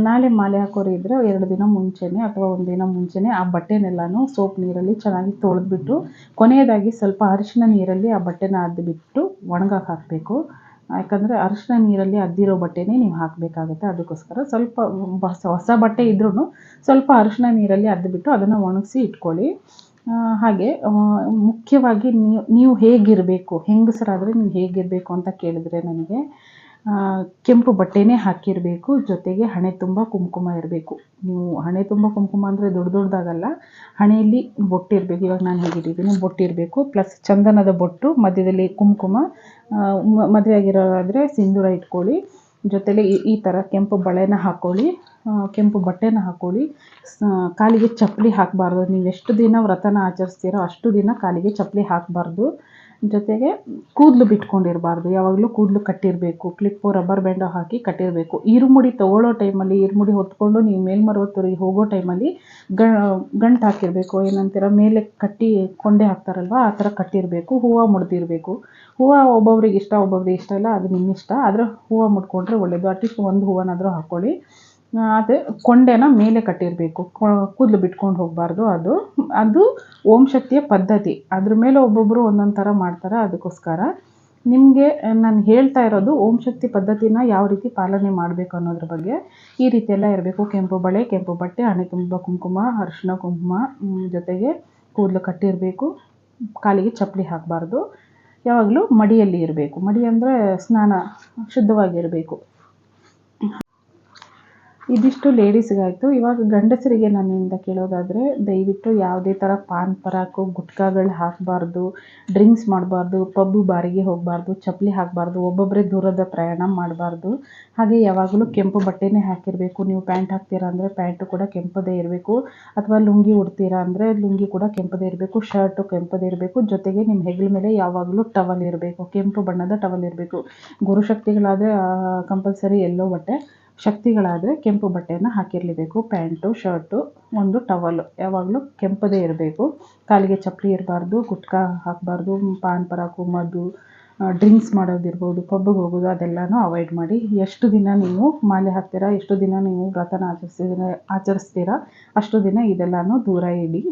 ನಾಳೆ ಮಾಲೆ ಹಾಕೋರು ಇದ್ದರೆ 2 ದಿನ ಮುಂಚೆನೇ ಅಥವಾ 1 ದಿನ ಮುಂಚೆನೇ ಆ ಬಟ್ಟೆನೆಲ್ಲನೂ ಸೋಪ್ ನೀರಲ್ಲಿ ಚೆನ್ನಾಗಿ ತೊಳೆದ್ಬಿಟ್ಟು, ಕೊನೆಯದಾಗಿ ಸ್ವಲ್ಪ ಅರಿಶಿನ ನೀರಲ್ಲಿ ಆ ಬಟ್ಟೆನ ಅದ್ದಿಬಿಟ್ಟು ಒಣಗಕ್ಕೆ ಹಾಕಬೇಕು. ಯಾಕಂದರೆ ಅರಿಶಿನ ನೀರಲ್ಲಿ ಅದ್ದಿರೋ ಬಟ್ಟೆನೇ ನೀವು ಹಾಕಬೇಕಾಗುತ್ತೆ. ಅದಕ್ಕೋಸ್ಕರ ಸ್ವಲ್ಪ ಹೊಸ ಬಟ್ಟೆ ಇದ್ರೂ ಸ್ವಲ್ಪ ಅರಿಶಿನ ನೀರಲ್ಲಿ ಅದ್ದಿಬಿಟ್ಟು ಅದನ್ನು ಒಣಗಿಸಿ ಇಟ್ಕೊಳ್ಳಿ. ಹಾಗೆ ಮುಖ್ಯವಾಗಿ ನೀವು ಹೇಗಿರಬೇಕು, ಹೆಂಗಸರಾದರೆ ನೀವು ಹೇಗಿರಬೇಕು ಅಂತ ಕೇಳಿದ್ರೆ ನನಗೆ ಕೆಂಪು ಬಟ್ಟೆನೇ ಹಾಕಿರಬೇಕು. ಜೊತೆಗೆ ಹಣೆ ತುಂಬ ಕುಂಕುಮ ಇರಬೇಕು. ನೀವು ಹಣೆ ತುಂಬ ಕುಂಕುಮ ಅಂದರೆ ದೊಡ್ಡದಾಗಲ್ಲ, ಹಣೆಯಲ್ಲಿ ಬೊಟ್ಟಿರಬೇಕು. ಇವಾಗ ನಾನು ಹೇಗಿಟ್ಟಿದ್ದೀನಿ ಬೊಟ್ಟಿರಬೇಕು, ಪ್ಲಸ್ ಚಂದನದ ಬೊಟ್ಟು, ಮಧ್ಯದಲ್ಲಿ ಕುಂಕುಮ. ಮದುವೆ ಆಗಿರೋರಾದರೆ ಸಿಂಧೂರ ಇಟ್ಕೊಳ್ಳಿ. ಜೊತೆಲಿ ಈ ಥರ ಕೆಂಪು ಬಳೆನ ಹಾಕ್ಕೊಳ್ಳಿ, ಕೆಂಪು ಬಟ್ಟೆನ ಹಾಕ್ಕೊಳ್ಳಿ. ಕಾಲಿಗೆ ಚಪ್ಪಲಿ ಹಾಕಬಾರ್ದು. ನೀವು ಎಷ್ಟು ದಿನ ವ್ರತನ ಆಚರಿಸ್ತೀರೋ ಅಷ್ಟು ದಿನ ಕಾಲಿಗೆ ಚಪ್ಪಲಿ ಹಾಕಬಾರ್ದು. ಜೊತೆಗೆ ಕೂದಲು ಬಿಟ್ಕೊಂಡಿರಬಾರ್ದು, ಯಾವಾಗಲೂ ಕೂದಲು ಕಟ್ಟಿರಬೇಕು. ಕ್ಲಿಪ್ಪು, ರಬ್ಬರ್ ಬ್ಯಾಂಡು ಹಾಕಿ ಕಟ್ಟಿರಬೇಕು. ಇರುಮುಡಿ ತೊಗೊಳ್ಳೋ ಟೈಮಲ್ಲಿ, ಇರುಮುಡಿ ಹೊತ್ಕೊಂಡು ನೀವು ಮೇಲ್ಮರುವತ್ತೂರಿಗೆ ಹೋಗೋ ಟೈಮಲ್ಲಿ ಗಂಟು ಹಾಕಿರಬೇಕು. ಏನಂತೀರ, ಮೇಲೆ ಕಟ್ಟಿ ಕೊಂಡೆ ಹಾಕ್ತಾರಲ್ವ ಆ ಥರ ಕಟ್ಟಿರಬೇಕು. ಹೂವು ಮುಡ್ದಿರಬೇಕು. ಹೂವು ಒಬ್ಬೊಬ್ರಿಗೆ ಇಷ್ಟ, ಒಬ್ಬೊಬ್ರಿಗೆ ಇಷ್ಟ ಇಲ್ಲ, ಅದು ನಿಮ್ಮ ಇಷ್ಟ. ಆದರೆ ಹೂವು ಮುಡ್ಕೊಂಡ್ರೆ ಒಳ್ಳೆಯದು. ಅಟ್ಲೀಸ್ಟ್ ಒಂದು ಹೂವನಾದರೂ ಹಾಕ್ಕೊಳ್ಳಿ. ಅದೇ ಕೊಂಡೆನ ಮೇಲೆ ಕಟ್ಟಿರಬೇಕು, ಕೂದಲು ಬಿಟ್ಕೊಂಡು ಹೋಗಬಾರ್ದು. ಅದು ಓಂ ಶಕ್ತಿಯ ಪದ್ಧತಿ. ಅದ್ರ ಮೇಲೆ ಒಬ್ಬೊಬ್ಬರು ಒಂದೊಂದು ಥರ ಮಾಡ್ತಾರೆ. ಅದಕ್ಕೋಸ್ಕರ ನಿಮಗೆ ನಾನು ಹೇಳ್ತಾ ಇರೋದು ಓಂ ಶಕ್ತಿ ಪದ್ಧತಿನ ಯಾವ ರೀತಿ ಪಾಲನೆ ಮಾಡಬೇಕು ಅನ್ನೋದ್ರ ಬಗ್ಗೆ. ಈ ರೀತಿ ಎಲ್ಲ ಇರಬೇಕು. ಕೆಂಪು ಬಳೆ, ಕೆಂಪು ಬಟ್ಟೆ, ಹಣೆ ತುಂಬ ಕುಂಕುಮ, ಅರಿಶಿನ ಕುಂಕುಮ, ಜೊತೆಗೆ ಕೂದಲು ಕಟ್ಟಿರಬೇಕು. ಕಾಲಿಗೆ ಚಪ್ಪಲಿ ಹಾಕಬಾರ್ದು. ಯಾವಾಗಲೂ ಮಡಿಯಲ್ಲಿ ಇರಬೇಕು. ಮಡಿ ಅಂದರೆ ಸ್ನಾನ ಶುದ್ಧವಾಗಿರಬೇಕು. ಇದಿಷ್ಟು ಲೇಡೀಸ್ಗಾಯಿತು. ಇವಾಗ ಗಂಡಸರಿಗೆ ನನ್ನಿಂದ ಕೇಳೋದಾದರೆ, ದಯವಿಟ್ಟು ಯಾವುದೇ ಥರ ಪಾನ್ ಪರಾಕು ಗುಟ್ಕಾಗಳು ಹಾಕಬಾರ್ದು, ಡ್ರಿಂಕ್ಸ್ ಮಾಡಬಾರ್ದು, ಪಬ್ಬು ಬಾರಿಗೆ ಹೋಗಬಾರ್ದು, ಚಪ್ಪಲಿ ಹಾಕಬಾರ್ದು, ಒಬ್ಬೊಬ್ಬರೇ ದೂರದ ಪ್ರಯಾಣ ಮಾಡಬಾರ್ದು. ಹಾಗೆ ಯಾವಾಗಲೂ ಕೆಂಪು ಬಟ್ಟೆನೇ ಹಾಕಿರಬೇಕು. ನೀವು ಪ್ಯಾಂಟ್ ಹಾಕ್ತೀರಾ ಅಂದರೆ ಪ್ಯಾಂಟು ಕೂಡ ಕೆಂಪದೇ ಇರಬೇಕು, ಅಥವಾ ಲುಂಗಿ ಉಡ್ತೀರಾ ಅಂದರೆ ಲುಂಗಿ ಕೂಡ ಕೆಂಪದೇ ಇರಬೇಕು, ಶರ್ಟು ಕೆಂಪದೇ ಇರಬೇಕು. ಜೊತೆಗೆ ನಿಮ್ಮ ಹೆಗಲ ಮೇಲೆ ಯಾವಾಗಲೂ ಟವಲ್ ಇರಬೇಕು, ಕೆಂಪು ಬಣ್ಣದ ಟವಲ್ ಇರಬೇಕು. ಗುರುಶಕ್ತಿಗಳಾದರೆ ಕಂಪಲ್ಸರಿ ಎಲ್ಲೋ ಬಟ್ಟೆ, ಶಕ್ತಿಗಳಾದರೆ ಕೆಂಪು ಬಟ್ಟೆಯನ್ನು ಹಾಕಿರಲೇಬೇಕು. ಪ್ಯಾಂಟು, ಶರ್ಟು, ಒಂದು ಟವಲ್ಲು ಯಾವಾಗಲೂ ಕೆಂಪದೇ ಇರಬೇಕು. ಕಾಲಿಗೆ ಚಪ್ಪಲಿ ಇರಬಾರ್ದು, ಗುಟ್ಕಾ ಹಾಕಬಾರ್ದು, ಪಾನ್ ಪರಾಕು, ಮದ್ದು, ಡ್ರಿಂಕ್ಸ್ ಮಾಡೋದಿರ್ಬೋದು, ಪಬ್ಬಿಗೆ ಹೋಗೋದು ಅದೆಲ್ಲನೂ ಅವಾಯ್ಡ್ ಮಾಡಿ. ಎಷ್ಟು ದಿನ ನೀವು ಮಾಲೆ ಹಾಕ್ತೀರಾ, ಎಷ್ಟು ದಿನ ನೀವು ವ್ರತನ ಆಚರಿಸ್ತೀರಾ ಅಷ್ಟು ದಿನ ಇದೆಲ್ಲನೂ ದೂರ ಇಡಿ.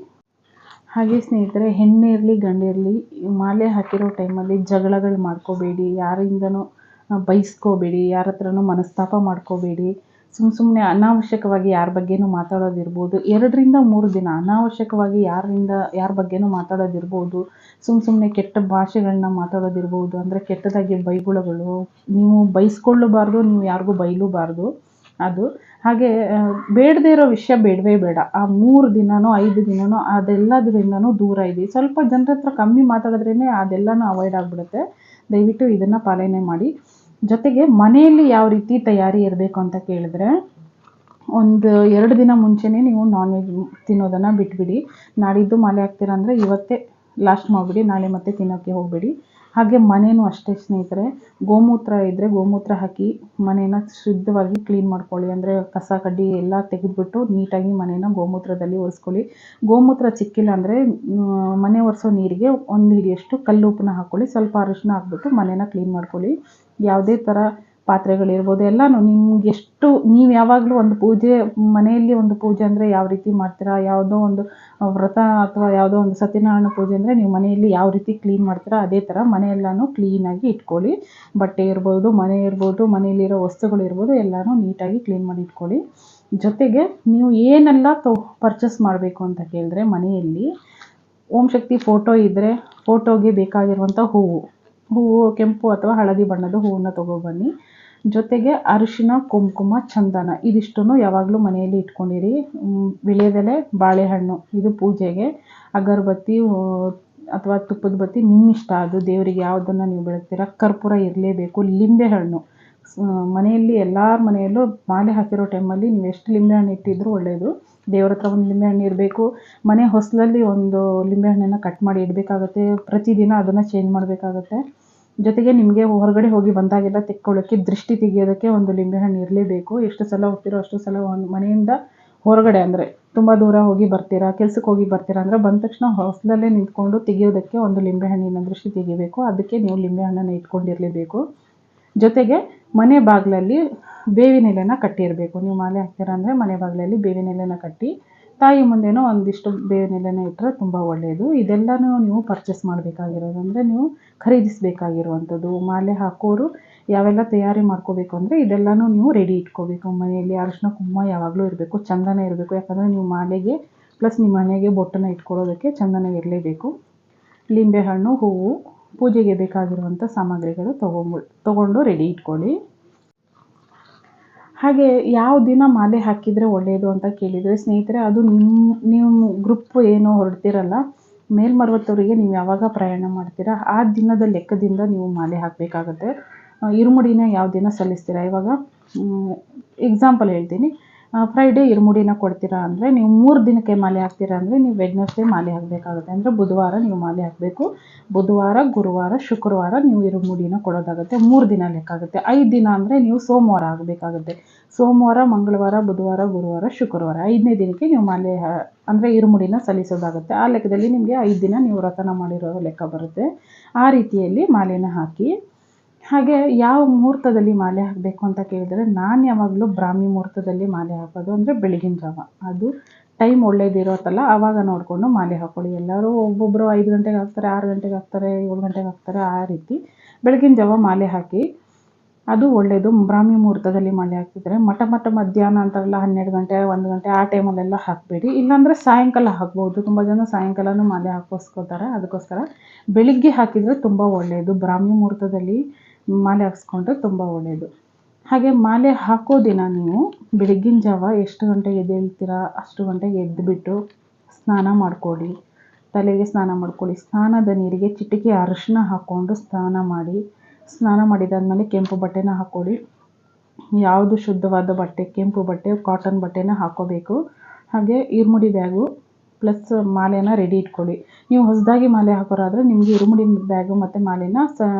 ಹಾಗೆ ಸ್ನೇಹಿತರೆ, ಹೆಣ್ಣೇ ಇರಲಿ ಗಂಡಿರಲಿ, ಮಾಲೆ ಹಾಕಿರೋ ಟೈಮಲ್ಲಿ ಜಗಳಗಳು ಮಾಡ್ಕೋಬೇಡಿ, ಯಾರಿಂದನೂ ಬೈಸ್ಕೋಬೇಡಿ, ಯಾರ ಹತ್ರನೂ ಮನಸ್ತಾಪ ಮಾಡ್ಕೋಬೇಡಿ. ಸುಮ್ಮನೆ ಅನಾವಶ್ಯಕವಾಗಿ ಯಾರ ಬಗ್ಗೆನೂ ಮಾತಾಡೋದಿರ್ಬೋದು. 2 ರಿಂದ 3 ದಿನ ಅನಾವಶ್ಯಕವಾಗಿ ಯಾರ ಬಗ್ಗೆನೂ ಮಾತಾಡೋದಿರ್ಬೋದು. ಸುಮ್ಮನೆ ಕೆಟ್ಟ ಭಾಷೆಗಳನ್ನ ಮಾತಾಡೋದಿರ್ಬೋದು. ಅಂದರೆ ಕೆಟ್ಟದಾಗಿ ಬೈಗುಳಗಳು, ನೀವು ಬೈಸ್ಕೊಳ್ಳಬಾರ್ದು, ನೀವು ಯಾರಿಗೂ ಬೈಲೂಬಾರ್ದು. ಅದು ಹಾಗೆ ಬೇಡದೇ ಇರೋ ವಿಷಯ ಬೇಡವೇ ಬೇಡ. ಆ 3 ದಿನನೋ 5 ದಿನನೋ ಅದೆಲ್ಲದರಿಂದನೂ ದೂರ ಇದೆ. ಸ್ವಲ್ಪ ಜನರ ಹತ್ರ ಕಮ್ಮಿ ಮಾತಾಡಿದ್ರೇ ಅದೆಲ್ಲನೂ ಅವಾಯ್ಡ್ ಆಗಿಬಿಡುತ್ತೆ. ದಯವಿಟ್ಟು ಇದನ್ನು ಪಾಲನೆ ಮಾಡಿ. ಜೊತೆಗೆ ಮನೆಯಲ್ಲಿ ಯಾವ ರೀತಿ ತಯಾರಿ ಇರಬೇಕು ಅಂತ ಕೇಳಿದ್ರೆ, ಒಂದು 2 ದಿನ ಮುಂಚೆನೇ ನೀವು ನಾನ್ ವೆಜ್ ತಿನ್ನೋದನ್ನು ಬಿಟ್ಬಿಡಿ. ನಾಡಿದ್ದು ಮಾಲೆ ಹಾಕ್ತೀರಾ ಅಂದರೆ ಇವತ್ತೇ ಲಾಸ್ಟ್ ಮಾಡಿಬಿಡಿ, ನಾಳೆ ಮತ್ತೆ ತಿನ್ನೋಕ್ಕೆ ಹೋಗಬೇಡಿ. ಹಾಗೆ ಮನೇನೂ ಅಷ್ಟೇ ಸ್ನೇಹಿತರೆ, ಗೋಮೂತ್ರ ಇದ್ದರೆ ಗೋಮೂತ್ರ ಹಾಕಿ ಮನೇನ ಶುದ್ಧವಾಗಿ ಕ್ಲೀನ್ ಮಾಡ್ಕೊಳ್ಳಿ. ಅಂದರೆ ಕಸ ಕಡ್ಡಿ ಎಲ್ಲ ತೆಗೆದುಬಿಟ್ಟು ನೀಟಾಗಿ ಮನೇನ ಗೋಮೂತ್ರದಲ್ಲಿ ಒರೆಸ್ಕೊಳ್ಳಿ. ಗೋಮೂತ್ರ ಸಿಕ್ಕಿಲ್ಲ ಅಂದರೆ ಮನೆ ಒರೆಸೋ ನೀರಿಗೆ 1 ಹಿಡಿಯಷ್ಟು ಕಲ್ಲುಪ್ಪನ್ನ ಹಾಕ್ಕೊಳ್ಳಿ, ಸ್ವಲ್ಪ ಅರಿಶಿನ ಹಾಕ್ಬಿಟ್ಟು ಮನೇನ ಕ್ಲೀನ್ ಮಾಡ್ಕೊಳ್ಳಿ. ಯಾವುದೇ ಥರ ಪಾತ್ರೆಗಳಿರ್ಬೋದು ಎಲ್ಲನೂ ನಿಮ್ಗೆ ಎಷ್ಟು, ನೀವು ಯಾವಾಗಲೂ ಒಂದು ಪೂಜೆ ಮನೆಯಲ್ಲಿ ಒಂದು ಪೂಜೆ ಅಂದರೆ ಯಾವ ರೀತಿ ಮಾಡ್ತೀರಾ, ಯಾವುದೋ ಒಂದು ವ್ರತ ಅಥವಾ ಯಾವುದೋ ಒಂದು ಸತ್ಯನಾರಾಯಣ ಪೂಜೆ ಅಂದರೆ ನೀವು ಮನೆಯಲ್ಲಿ ಯಾವ ರೀತಿ ಕ್ಲೀನ್ ಮಾಡ್ತೀರಾ ಅದೇ ಥರ ಮನೆಯೆಲ್ಲನೂ ಕ್ಲೀನಾಗಿ ಇಟ್ಕೊಳ್ಳಿ. ಬಟ್ಟೆ ಇರ್ಬೋದು, ಮನೆ ಇರ್ಬೋದು, ಮನೆಯಲ್ಲಿರೋ ವಸ್ತುಗಳಿರ್ಬೋದು ಎಲ್ಲನೂ ನೀಟಾಗಿ ಕ್ಲೀನ್ ಮಾಡಿ ಇಟ್ಕೊಳ್ಳಿ. ಜೊತೆಗೆ ನೀವು ಏನೆಲ್ಲ ಪರ್ಚೇಸ್ ಮಾಡಬೇಕು ಅಂತ ಕೇಳಿದ್ರೆ, ಮನೆಯಲ್ಲಿ ಓಂ ಶಕ್ತಿ ಫೋಟೋ ಇದ್ದರೆ ಫೋಟೋಗೆ ಬೇಕಾಗಿರುವಂಥ ಹೂವು ಕೆಂಪು ಅಥವಾ ಹಳದಿ ಬಣ್ಣದ ಹೂವನ್ನು ತೊಗೊಬನ್ನಿ. ಜೊತೆಗೆ ಅರಿಶಿನ, ಕುಂಕುಮ, ಚಂದನ ಇದಿಷ್ಟನ್ನು ಯಾವಾಗಲೂ ಮನೆಯಲ್ಲಿ ಇಟ್ಕೊಂಡಿರಿ. ವಿಳ್ಯದೆಲೆ, ಬಾಳೆಹಣ್ಣು ಇದು ಪೂಜೆಗೆ. ಅಗರಬತ್ತಿ ಅಥವಾ ತುಪ್ಪದ ಬತ್ತಿ ನಿಮ್ಮಿಷ್ಟ, ಅದು ದೇವರಿಗೆ ಯಾವುದನ್ನು ನೀವು ಬೆಳಗ್ತೀರಾ. ಕರ್ಪೂರ ಇರಲೇಬೇಕು. ಲಿಂಬೆಹಣ್ಣು ಮನೆಯಲ್ಲಿ ಎಲ್ಲರ ಮನೆಯಲ್ಲೂ ಮಾಲೆ ಹಾಕಿರೋ ಟೈಮಲ್ಲಿ ನೀವು ಎಷ್ಟು ಲಿಂಬೆಹಣ್ಣು ಇಟ್ಟಿದ್ರೂ ಒಳ್ಳೆಯದು. ದೇವ್ರ ಹತ್ರ ಒಂದು ಲಿಂಬೆಹಣ್ಣು ಇರಬೇಕು. ಮನೆ ಹೊಸಲಲ್ಲಿ ಒಂದು ಲಿಂಬೆಹಣ್ಣನ್ನು ಕಟ್ ಮಾಡಿ ಇಡಬೇಕಾಗತ್ತೆ. ಪ್ರತಿದಿನ ಅದನ್ನು ಚೇಂಜ್ ಮಾಡಬೇಕಾಗತ್ತೆ. ಜೊತೆಗೆ ನಿಮಗೆ ಹೊರಗಡೆ ಹೋಗಿ ಬಂದಾಗೆಲ್ಲ ತೆಕ್ಕೊಳ್ಳೋಕ್ಕೆ, ದೃಷ್ಟಿ ತೆಗೆಯೋದಕ್ಕೆ ಒಂದು ಲಿಂಬೆಹಣ್ಣು ಇರಲೇಬೇಕು. ಎಷ್ಟು ಸಲ ಹೋಗ್ತೀರೋ ಅಷ್ಟು ಸಲ ಒಂದು ಮನೆಯಿಂದ ಹೊರಗಡೆ ಅಂದರೆ ತುಂಬ ದೂರ ಹೋಗಿ ಬರ್ತೀರಾ, ಕೆಲ್ಸಕ್ಕೆ ಹೋಗಿ ಬರ್ತೀರಾ ಅಂದರೆ ಬಂದ ತಕ್ಷಣ ಹೊಸಲಲ್ಲೇ ನಿಂತ್ಕೊಂಡು ತೆಗೆಯೋದಕ್ಕೆ ಒಂದು ಲಿಂಬೆಹಣ್ಣಿನ ದೃಷ್ಟಿ ತೆಗಿಬೇಕು. ಅದಕ್ಕೆ ನೀವು ಲಿಂಬೆಹಣ್ಣನ್ನು ಇಟ್ಕೊಂಡಿರಲೇಬೇಕು. ಜೊತೆಗೆ ಮನೆ ಬಾಗಿಲಲ್ಲಿ ಬೇವಿನ ಎಲೆನ ಕಟ್ಟಿರಬೇಕು. ನೀವು ಮಾಲೆ ಹಾಕ್ತೀರಾ ಅಂದರೆ ಮನೆ ಬಾಗಿಲಲ್ಲಿ ಬೇವಿನ ಎಲೆನ ಕಟ್ಟಿ ತಾಯಿ ಮುಂದೆನೂ ಒಂದಿಷ್ಟು ಬೇವಿನ ಎಲೆನ ಇಟ್ಟರೆ ತುಂಬ ಒಳ್ಳೆಯದು. ಇದೆಲ್ಲನೂ ನೀವು ಪರ್ಚೇಸ್ ಮಾಡಬೇಕಾಗಿರೋದು, ಅಂದರೆ ನೀವು ಖರೀದಿಸಬೇಕಾಗಿರುವಂಥದ್ದು. ಮಾಲೆ ಹಾಕೋರು ಯಾವೆಲ್ಲ ತಯಾರಿ ಮಾಡ್ಕೋಬೇಕು ಅಂದರೆ ಇದೆಲ್ಲನೂ ನೀವು ರೆಡಿ ಇಟ್ಕೋಬೇಕು. ಮನೆಯಲ್ಲಿ ಅರಿಶಿನ ಕುಂಕುಮ ಯಾವಾಗಲೂ ಇರಬೇಕು, ಚಂದನ ಇರಬೇಕು. ಯಾಕಂದರೆ ನೀವು ಮಾಲೆಗೆ ಪ್ಲಸ್ ನಿಮ್ಮ ಮನೆಗೆ ಬೊಟ್ಟನ್ನು ಇಟ್ಕೊಳ್ಳೋದಕ್ಕೆ ಚಂದನ ಇರಲೇಬೇಕು. ಲಿಂಬೆಹಣ್ಣು, ಹೂವು, ಪೂಜೆಗೆ ಬೇಕಾಗಿರುವಂಥ ಸಾಮಗ್ರಿಗಳು ತೊಗೊಂಡು ರೆಡಿ ಇಟ್ಕೊಳ್ಳಿ. ಹಾಗೆ ಯಾವ ದಿನ ಮಾಲೆ ಹಾಕಿದರೆ ಒಳ್ಳೆಯದು ಅಂತ ಕೇಳಿದರೆ ಸ್ನೇಹಿತರೆ, ಅದು ನೀವು ಗ್ರೂಪ್ ಏನೋ ಹೊರಡ್ತಿರಲ್ಲ, ಮೇಲ್ಮರ್ವತ್ತವರಿಗೆ ನೀವು ಯಾವಾಗ ಪ್ರಯಾಣ ಮಾಡ್ತೀರಾ ಆ ದಿನದ ಲೆಕ್ಕದಿಂದ ನೀವು ಮಾಲೆ ಹಾಕಬೇಕಾಗತ್ತೆ. ಇರುಮುಡಿನ ಯಾವ ದಿನ ಸಲ್ಲಿಸ್ತೀರಾ, ಇವಾಗ ಎಕ್ಸಾಂಪಲ್ ಹೇಳ್ತೀನಿ. ಫ್ರೈಡೇ ಇರುಮುಡಿನ ಕೊಡ್ತೀರಾ ಅಂದರೆ ನೀವು 3 ದಿನಕ್ಕೆ ಮಾಲೆ ಹಾಕ್ತೀರಾ ಅಂದರೆ ನೀವು ವೆಡ್ನೆಸ್ಡೇ ಮಾಲೆ ಹಾಕಬೇಕಾಗುತ್ತೆ. ಅಂದರೆ ಬುಧವಾರ ನೀವು ಮಾಲೆ ಹಾಕಬೇಕು. ಬುಧವಾರ, ಗುರುವಾರ, ಶುಕ್ರವಾರ ನೀವು ಇರುಮುಡಿನ ಕೊಡೋದಾಗುತ್ತೆ. 3 ದಿನ ಲೆಕ್ಕ ಆಗುತ್ತೆ. 5 ದಿನ ಅಂದರೆ ನೀವು ಸೋಮವಾರ ಆಗಬೇಕಾಗುತ್ತೆ. ಸೋಮವಾರ, ಮಂಗಳವಾರ, ಬುಧವಾರ, ಗುರುವಾರ, ಶುಕ್ರವಾರ 5ನೇ ದಿನಕ್ಕೆ ನೀವು ಮಾಲೆ ಅಂದರೆ ಇರುಮುಡಿನ ಸಲ್ಲಿಸೋದಾಗುತ್ತೆ. ಆ ಲೆಕ್ಕದಲ್ಲಿ ನಿಮಗೆ 5 ದಿನ ನೀವು ವ್ರತನ ಮಾಡಿರೋ ಲೆಕ್ಕ ಬರುತ್ತೆ. ಆ ರೀತಿಯಲ್ಲಿ ಮಾಲೆನ ಹಾಕಿ. ಹಾಗೆ ಯಾವ ಮುಹೂರ್ತದಲ್ಲಿ ಮಾಲೆ ಹಾಕಬೇಕು ಅಂತ ಕೇಳಿದರೆ, ನಾನು ಯಾವಾಗಲೂ ಬ್ರಾಹ್ಮಿ ಮುಹೂರ್ತದಲ್ಲಿ ಮಾಲೆ ಹಾಕೋದು. ಅಂದರೆ ಬೆಳಗಿನ ಜಾವ, ಅದು ಟೈಮ್ ಒಳ್ಳೇದಿರೋತ್ತಲ್ಲ ಆವಾಗ ನೋಡಿಕೊಂಡು ಮಾಲೆ ಹಾಕ್ಕೊಳ್ಳಿ. ಎಲ್ಲರೂ ಒಬ್ಬೊಬ್ಬರು 5 ಗಂಟೆಗೆ ಹಾಕ್ತಾರೆ, 6 ಗಂಟೆಗೆ ಹಾಕ್ತಾರೆ, 7 ಗಂಟೆಗೆ ಹಾಕ್ತಾರೆ. ಆ ರೀತಿ ಬೆಳಗಿನ ಜಾವ ಮಾಲೆ ಹಾಕಿ, ಅದು ಒಳ್ಳೆಯದು. ಬ್ರಾಹ್ಮಿ ಮುಹೂರ್ತದಲ್ಲಿ ಮಾಲೆ ಹಾಕಿದರೆ ಮಠ ಮಧ್ಯಾಹ್ನ ಅಂತಾರಲ್ಲ 12 ಗಂಟೆ, 1 ಗಂಟೆ ಆ ಟೈಮಲ್ಲೆಲ್ಲ ಹಾಕಬೇಡಿ. ಇಲ್ಲಾಂದರೆ ಸಾಯಂಕಾಲ ಹಾಕ್ಬೋದು. ತುಂಬ ಜನ ಸಾಯಂಕಾಲನೂ ಮಾಲೆ ಹಾಕಿಸ್ಕೋತಾರೆ. ಅದಕ್ಕೋಸ್ಕರ ಬೆಳಿಗ್ಗೆ ಹಾಕಿದರೆ ತುಂಬ ಒಳ್ಳೆಯದು. ಬ್ರಾಹ್ಮಿ ಮುಹೂರ್ತದಲ್ಲಿ ಮಾಲೆ ಹಾಕ್ಸ್ಕೊಂಡ್ರೆ ತುಂಬ ಒಳ್ಳೆಯದು. ಹಾಗೆ ಮಾಲೆ ಹಾಕೋ ದಿನ ನೀವು ಬೆಳಗ್ಗಿನ ಜಾವ ಎಷ್ಟು ಗಂಟೆಗೆ ಎದ್ದೇಳ್ತೀರಾ ಅಷ್ಟು ಗಂಟೆಗೆ ಎದ್ದುಬಿಟ್ಟು ಸ್ನಾನ ಮಾಡ್ಕೊಳ್ಳಿ. ತಲೆಗೆ ಸ್ನಾನ ಮಾಡ್ಕೊಳ್ಳಿ. ಸ್ನಾನದ ನೀರಿಗೆ ಚಿಟಿಕೆ ಅರಿಶಿನ ಹಾಕ್ಕೊಂಡು ಸ್ನಾನ ಮಾಡಿ. ಸ್ನಾನ ಮಾಡಿದಾದ್ಮೇಲೆ ಕೆಂಪು ಬಟ್ಟೆನ ಹಾಕ್ಕೊಳ್ಳಿ. ಯಾವುದು ಶುದ್ಧವಾದ ಬಟ್ಟೆ, ಕೆಂಪು ಬಟ್ಟೆ, ಕಾಟನ್ ಬಟ್ಟೆನ ಹಾಕ್ಕೋಬೇಕು. ಹಾಗೆ ಇರುಮುಡಿ ಬ್ಯಾಗು ಪ್ಲಸ್ ಮಾಲೆನ ರೆಡಿ ಇಟ್ಕೊಳ್ಳಿ. ನೀವು ಹೊಸದಾಗಿ ಮಾಲೆ ಹಾಕೋರಾದರೆ ನಿಮಗೆ ಇರುಮುಡಿ ಬ್ಯಾಗು ಮತ್ತು ಮಾಲೆನ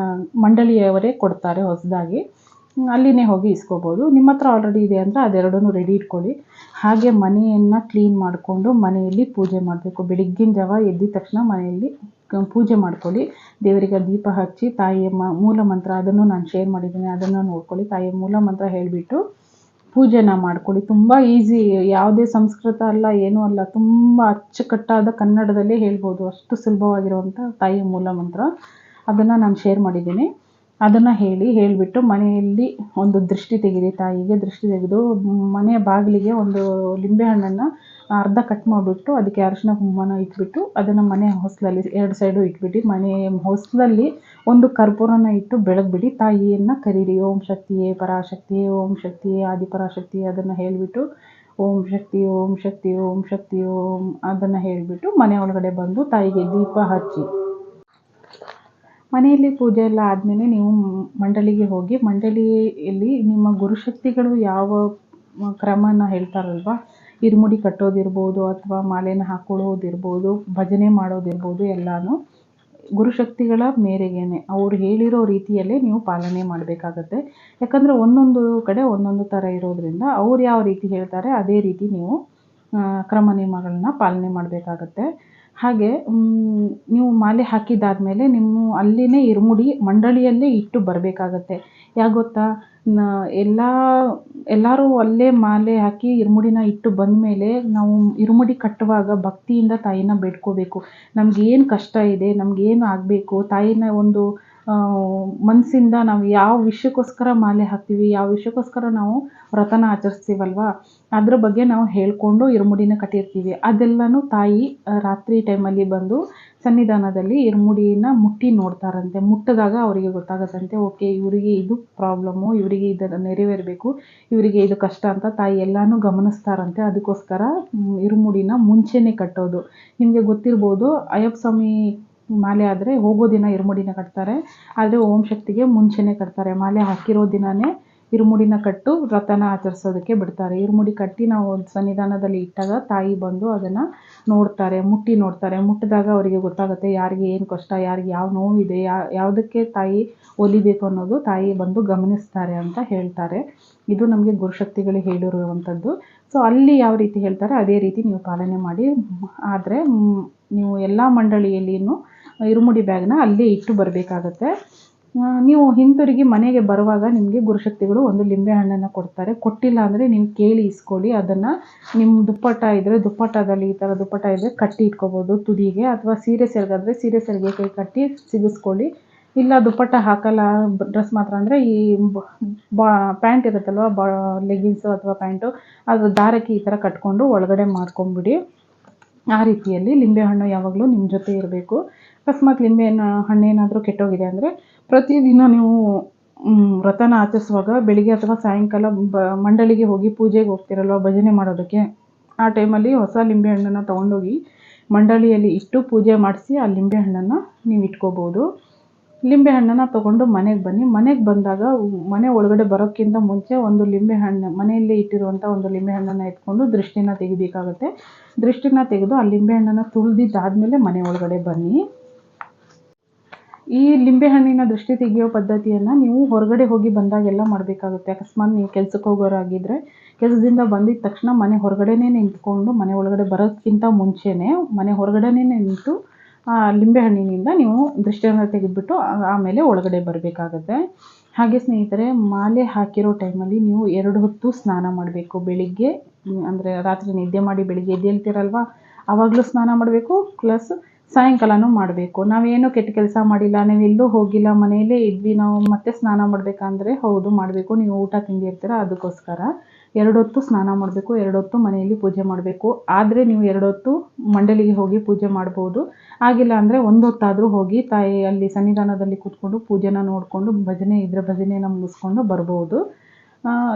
ಮಂಡಳಿಯವರೇ ಕೊಡ್ತಾರೆ ಹೊಸದಾಗಿ, ಅಲ್ಲಿನೇ ಹೋಗಿ ಇಸ್ಕೋಬೋದು. ನಿಮ್ಮ ಹತ್ರ ಆಲ್ರೆಡಿ ಇದೆ ಅಂದರೆ ಅದೆರಡನ್ನೂ ರೆಡಿ ಇಟ್ಕೊಳ್ಳಿ. ಹಾಗೆ ಮನೆಯನ್ನು ಕ್ಲೀನ್ ಮಾಡಿಕೊಂಡು ಮನೆಯಲ್ಲಿ ಪೂಜೆ ಮಾಡಬೇಕು. ಬೆಳಗ್ಗಿನ ಜಾವ ಎದ್ದಿದ ತಕ್ಷಣ ಮನೆಯಲ್ಲಿ ಪೂಜೆ ಮಾಡ್ಕೊಳ್ಳಿ. ದೇವರಿಗೆ ದೀಪ ಹಚ್ಚಿ ತಾಯಿಯ ಮೂಲ ಮಂತ್ರ, ಅದನ್ನು ನಾನು ಶೇರ್ ಮಾಡಿದ್ದೀನಿ, ಅದನ್ನು ನೋಡ್ಕೊಳ್ಳಿ. ತಾಯಿಯ ಮೂಲ ಮಂತ್ರ ಹೇಳಿಬಿಟ್ಟು ಪೂಜೆನ ಮಾಡ್ಕೊಳ್ಳಿ. ತುಂಬ ಈಸಿ, ಯಾವುದೇ ಸಂಸ್ಕೃತ ಅಲ್ಲ, ಏನೂ ಅಲ್ಲ, ತುಂಬ ಅಚ್ಚುಕಟ್ಟಾದ ಕನ್ನಡದಲ್ಲೇ ಹೇಳ್ಬೋದು. ಅಷ್ಟು ಸುಲಭವಾಗಿರುವಂಥ ತಾಯಿಯ ಮೂಲ ಮಂತ್ರ, ಅದನ್ನು ನಾನು ಶೇರ್ ಮಾಡಿದ್ದೀನಿ. ಅದನ್ನು ಹೇಳಿಬಿಟ್ಟು ಮನೆಯಲ್ಲಿ ಒಂದು ದೃಷ್ಟಿ ತೆಗೀರಿ. ತಾಯಿಗೆ ದೃಷ್ಟಿ ತೆಗೆದು ಮನೆಯ ಬಾಗಿಲಿಗೆ ಒಂದು ಲಿಂಬೆಹಣ್ಣನ್ನು ಅರ್ಧ ಕಟ್ ಮಾಡಿಬಿಟ್ಟು ಅದಕ್ಕೆ ಅರಿಶಿನ ಕುಂಕುಮನ ಇಟ್ಬಿಟ್ಟು ಅದನ್ನು ಮನೆ ಹೊಸಲಲ್ಲಿ 2 ಸೈಡು ಇಟ್ಬಿಟ್ಟು ಮನೆ ಹೊಸಲಲ್ಲಿ ಒಂದು ಕರ್ಪೂರನ ಇಟ್ಟು ಬೆಳಗ್ಬಿಡಿ. ತಾಯಿಯನ್ನು ಕರೀರಿ. ಓಂ ಶಕ್ತಿಯೇ ಪರಾಶಕ್ತಿಯೇ, ಓಂ ಶಕ್ತಿಯೇ ಆದಿಪರಾಶಕ್ತಿಯೇ, ಅದನ್ನು ಹೇಳಿಬಿಟ್ಟು ಓಂ ಶಕ್ತಿ ಓಂ ಶಕ್ತಿ ಓಂ ಶಕ್ತಿ ಓಂ ಅದನ್ನು ಹೇಳಿಬಿಟ್ಟು ಮನೆ ಒಳಗಡೆ ಬಂದು ತಾಯಿಗೆ ದೀಪ ಹಚ್ಚಿ. ಮನೆಯಲ್ಲಿ ಪೂಜೆ ಎಲ್ಲ ಆದಮೇಲೆ ನೀವು ಮಂಡಳಿಗೆ ಹೋಗಿ ಮಂಡಳಿಯಲ್ಲಿ ನಿಮ್ಮ ಗುರುಶಕ್ತಿಗಳು ಯಾವ ಕ್ರಮನ ಹೇಳ್ತಾರಲ್ವ, ಇರುಮುಡಿ ಕಟ್ಟೋದಿರ್ಬೋದು ಅಥವಾ ಮಾಲೆನ ಹಾಕೊಳ್ಳೋದಿರ್ಬೋದು, ಭಜನೆ ಮಾಡೋದಿರ್ಬೋದು, ಎಲ್ಲನೂ ಗುರುಶಕ್ತಿಗಳ ಮೇರೆಗೇನೆ ಅವ್ರು ಹೇಳಿರೋ ರೀತಿಯಲ್ಲೇ ನೀವು ಪಾಲನೆ ಮಾಡಬೇಕಾಗತ್ತೆ. ಯಾಕಂದರೆ ಒಂದೊಂದು ಕಡೆ ಒಂದೊಂದು ಥರ ಇರೋದ್ರಿಂದ ಅವ್ರು ಯಾವ ರೀತಿ ಹೇಳ್ತಾರೆ ಅದೇ ರೀತಿ ನೀವು ಕ್ರಮ ನಿಯಮಗಳನ್ನ ಪಾಲನೆ ಮಾಡಬೇಕಾಗತ್ತೆ. ಹಾಗೆ ನೀವು ಮಾಲೆ ಹಾಕಿದ್ದಾದಮೇಲೆ ನಿಮ್ಮ ಅಲ್ಲಿನೇ ಇರುಮುಡಿ ಮಂಡಳಿಯಲ್ಲೇ ಇಟ್ಟು ಬರಬೇಕಾಗತ್ತೆ. ಯಾಕೆ ಗೊತ್ತಾ, ಎಲ್ಲರೂ ಅಲ್ಲೇ ಮಾಲೆ ಹಾಕಿ ಇರುಮುಡಿನ ಇಟ್ಟು ಬಂದಮೇಲೆ ನಾವು ಇರುಮುಡಿ ಕಟ್ಟುವಾಗ ಭಕ್ತಿಯಿಂದ ತಾಯಿನ ಬೇಡ್ಕೋಬೇಕು. ನಮಗೇನು ಕಷ್ಟ ಇದೆ, ನಮಗೇನು ಆಗಬೇಕು, ತಾಯಿನ ಒಂದು ಮನಸ್ಸಿಂದ ನಾವು ಯಾವ ವಿಷಯಕ್ಕೋಸ್ಕರ ಮಾಲೆ ಹಾಕ್ತೀವಿ, ಯಾವ ವಿಷಯಕ್ಕೋಸ್ಕರ ನಾವು ವ್ರತನ ಆಚರಿಸ್ತೀವಲ್ವ, ಅದ್ರ ಬಗ್ಗೆ ನಾವು ಹೇಳ್ಕೊಂಡು ಇರುಮುಡಿನ ಕಟ್ಟಿರ್ತೀವಿ. ಅದೆಲ್ಲನೂ ತಾಯಿ ರಾತ್ರಿ ಟೈಮಲ್ಲಿ ಬಂದು ಸನ್ನಿಧಾನದಲ್ಲಿ ಇರುಮುಡಿನ ಮುಟ್ಟಿ ನೋಡ್ತಾರಂತೆ. ಮುಟ್ಟಿದಾಗ ಅವರಿಗೆ ಗೊತ್ತಾಗತ್ತಂತೆ, ಓಕೆ ಇವರಿಗೆ ಇದು ಪ್ರಾಬ್ಲಮ್ಮು, ಇವರಿಗೆ ಇದನ್ನು ನೆರವೇರಬೇಕು, ಇವರಿಗೆ ಇದು ಕಷ್ಟ ಅಂತ ತಾಯಿ ಎಲ್ಲನೂ ಗಮನಿಸ್ತಾರಂತೆ. ಅದಕ್ಕೋಸ್ಕರ ಇರುಮುಡಿನ ಮುಂಚೆನೇ ಕಟ್ಟೋದು. ನಿಮಗೆ ಗೊತ್ತಿರ್ಬೋದು, ಅಯ್ಯಪ್ಪ ಸ್ವಾಮಿ ಮಾಲೆ ಆದರೆ ಹೋಗೋ ದಿನ ಇರುಮುಡಿನ ಕಟ್ತಾರೆ, ಆದರೆ ಓಂ ಶಕ್ತಿಗೆ ಮುಂಚೆನೇ ಕಟ್ತಾರೆ. ಮಾಲೆ ಹಾಕಿರೋ ದಿನವೇ ಇರುಮುಡಿನ ಕಟ್ಟು ವ್ರತನ ಆಚರಿಸೋದಕ್ಕೆ ಬಿಡ್ತಾರೆ. ಇರುಮುಡಿ ಕಟ್ಟಿ ನಾವು ಸನ್ನಿಧಾನದಲ್ಲಿ ಇಟ್ಟಾಗ ತಾಯಿ ಬಂದು ಅದನ್ನು ನೋಡ್ತಾರೆ, ಮುಟ್ಟಿ ನೋಡ್ತಾರೆ. ಮುಟ್ಟಿದಾಗ ಅವರಿಗೆ ಗೊತ್ತಾಗುತ್ತೆ ಯಾರಿಗೆ ಏನು ಕಷ್ಟ, ಯಾರಿಗೆ ಯಾವ ನೋವಿದೆ, ಯಾವುದಕ್ಕೆ ತಾಯಿ ಒಲಿಬೇಕು ಅನ್ನೋದು ತಾಯಿ ಬಂದು ಗಮನಿಸ್ತಾರೆ ಅಂತ ಹೇಳ್ತಾರೆ. ಇದು ನಮಗೆ ಗುರುಶಕ್ತಿಗಳು ಹೇಳಿರುವಂಥದ್ದು. ಸೊ ಅಲ್ಲಿ ಯಾವ ರೀತಿ ಹೇಳ್ತಾರೆ ಅದೇ ರೀತಿ ನೀವು ಪಾಲನೆ ಮಾಡಿ. ಆದರೆ ನೀವು ಎಲ್ಲ ಮಂಡಳಿಯಲ್ಲಿನೂ ಇರುಮುಡಿ ಬ್ಯಾಗ್ನ ಅಲ್ಲೇ ಇಟ್ಟು ಬರಬೇಕಾಗತ್ತೆ. ನೀವು ಹಿಂತಿರುಗಿ ಮನೆಗೆ ಬರುವಾಗ ನಿಮಗೆ ಗುರುಶಕ್ತಿಗಳು ಒಂದು ಲಿಂಬೆಹಣ್ಣನ್ನು ಕೊಡ್ತಾರೆ. ಕೊಟ್ಟಿಲ್ಲ ಅಂದರೆ ನೀವು ಕೇಳಿ ಇಸ್ಕೊಳ್ಳಿ. ಅದನ್ನು ನಿಮ್ಮ ದುಪ್ಪಟ್ಟ ಇದ್ದರೆ ದುಪ್ಪಟ್ಟದಲ್ಲಿ, ಈ ಥರ ದುಪ್ಪಟ್ಟ ಇದ್ದರೆ ಕಟ್ಟಿ ಇಟ್ಕೋಬೋದು ತುದಿಗೆ, ಅಥವಾ ಸೀರೆ ಸೆರಗಾದರೆ ಸೀರೆ ಸೆರಗೆ ಕೈ ಕಟ್ಟಿ ಸಿಗಿಸ್ಕೊಳ್ಳಿ. ಇಲ್ಲ ದುಪ್ಪಟ್ಟ ಹಾಕಲ್ಲ ಡ್ರೆಸ್ ಮಾತ್ರ ಅಂದರೆ ಈ ಪ್ಯಾಂಟ್ ಇರುತ್ತಲ್ವ, ಲೆಗಿನ್ಸು ಅಥವಾ ಪ್ಯಾಂಟು, ಅದು ದಾರಕ್ಕೆ ಈ ಥರ ಕಟ್ಕೊಂಡು ಒಳಗಡೆ ಮಾಡ್ಕೊಂಬಿಡಿ. ಆ ರೀತಿಯಲ್ಲಿ ಲಿಂಬೆಹಣ್ಣು ಯಾವಾಗಲೂ ನಿಮ್ಮ ಜೊತೆ ಇರಬೇಕು. ಅಕಸ್ಮಾತ್ ಹಣ್ಣೇನಾದರೂ ಕೆಟ್ಟೋಗಿದೆ ಅಂದರೆ ಪ್ರತಿದಿನ ನೀವು ವ್ರತನ ಆಚರಿಸುವಾಗ ಬೆಳಿಗ್ಗೆ ಅಥವಾ ಸಾಯಂಕಾಲ ಮಂಡಳಿಗೆ ಹೋಗಿ ಪೂಜೆಗೆ ಹೋಗ್ತಿರಲ್ವ ಭಜನೆ ಮಾಡೋದಕ್ಕೆ, ಆ ಟೈಮಲ್ಲಿ ಹೊಸ ಲಿಂಬೆಹಣ್ಣನ್ನು ತೊಗೊಂಡೋಗಿ ಮಂಡಳಿಯಲ್ಲಿ ಇಟ್ಟು ಪೂಜೆ ಮಾಡಿಸಿ ಆ ಲಿಂಬೆಹಣ್ಣನ್ನು ನೀವು ಇಟ್ಕೋಬೋದು. ಲಿಂಬೆಹಣ್ಣನ್ನು ತೊಗೊಂಡು ಮನೆಗೆ ಬನ್ನಿ. ಮನೆಗೆ ಬಂದಾಗ ಮನೆ ಒಳಗಡೆ ಬರೋಕ್ಕಿಂತ ಮುಂಚೆ ಒಂದು ಲಿಂಬೆಹಣ್ಣು ಮನೆಯಲ್ಲೇ ಇಟ್ಟಿರುವಂಥ ಒಂದು ಲಿಂಬೆಹಣ್ಣನ್ನು ಎತ್ಕೊಂಡು ದೃಷ್ಟಿನ ತೆಗಿಬೇಕಾಗುತ್ತೆ. ದೃಷ್ಟಿನ ತೆಗೆದು ಆ ಲಿಂಬೆಹಣ್ಣನ್ನು ತುಳಿದಿದ್ದಾದಮೇಲೆ ಮನೆ ಒಳಗಡೆ ಬನ್ನಿ. ಈ ಲಿಂಬೆಹಣ್ಣಿನ ದೃಷ್ಟಿ ತೆಗೆಯೋ ಪದ್ಧತಿಯನ್ನು ನೀವು ಹೊರಗಡೆ ಹೋಗಿ ಬಂದಾಗೆಲ್ಲ ಮಾಡಬೇಕಾಗುತ್ತೆ. ಅಕಸ್ಮಾತ್ ನೀವು ಕೆಲ್ಸಕ್ಕೆ ಹೋಗೋರಾಗಿದ್ದರೆ ಕೆಲಸದಿಂದ ಬಂದಿದ್ದ ತಕ್ಷಣ ಮನೆ ಹೊರಗಡೆನೇ ನಿಂತ್ಕೊಂಡು, ಮನೆ ಒಳಗಡೆ ಬರೋದಕ್ಕಿಂತ ಮುಂಚೆನೇ ಮನೆ ಹೊರಗಡೆನೇ ನಿಂತು ಆ ಲಿಂಬೆಹಣ್ಣಿನಿಂದ ನೀವು ದೃಷ್ಟಿಯನ್ನು ತೆಗೆದುಬಿಟ್ಟು ಆಮೇಲೆ ಒಳಗಡೆ ಬರಬೇಕಾಗತ್ತೆ. ಹಾಗೆ ಸ್ನೇಹಿತರೆ, ಮಾಲೆ ಹಾಕಿರೋ ಟೈಮಲ್ಲಿ ನೀವು 2 ಹೊತ್ತು ಸ್ನಾನ ಮಾಡಬೇಕು. ಬೆಳಿಗ್ಗೆ ಅಂದರೆ ರಾತ್ರಿ ನಿದ್ದೆ ಮಾಡಿ ಬೆಳಿಗ್ಗೆ ಎದ್ದೇಳ್ತೀರಲ್ವ, ಆವಾಗಲೂ ಸ್ನಾನ ಮಾಡಬೇಕು, ಪ್ಲಸ್ ಸಾಯಂಕಾಲನೂ ಮಾಡಬೇಕು. ನಾವೇನು ಕೆಟ್ಟ ಕೆಲಸ ಮಾಡಿಲ್ಲ, ನಾವೆಲ್ಲೂ ಹೋಗಿಲ್ಲ, ಮನೆಯಲ್ಲೇ ಇದ್ವಿ, ನಾವು ಮತ್ತೆ ಸ್ನಾನ ಮಾಡಬೇಕಂದ್ರೆ ಹೌದು ಮಾಡಬೇಕು. ನೀವು ಊಟ ತಿಂದಿರ್ತೀರ, ಅದಕ್ಕೋಸ್ಕರ 2 ಹೊತ್ತು ಸ್ನಾನ ಮಾಡಬೇಕು, 2 ಹೊತ್ತು ಮನೆಯಲ್ಲಿ ಪೂಜೆ ಮಾಡಬೇಕು. ಆದರೆ ನೀವು 2 ಹೊತ್ತು ಮಂಡಳಿಗೆ ಹೋಗಿ ಪೂಜೆ ಮಾಡ್ಬೋದು. ಆಗಿಲ್ಲ ಅಂದರೆ 1 ಹೊತ್ತಾದರೂ ಹೋಗಿ ತಾಯಿ ಅಲ್ಲಿ ಸನ್ನಿಧಾನದಲ್ಲಿ ಕೂತ್ಕೊಂಡು ಪೂಜೆನ ನೋಡಿಕೊಂಡು ಭಜನೆ ಇದ್ದರೆ ಭಜನೆನ ಮುಗಿಸ್ಕೊಂಡು ಬರ್ಬೋದು.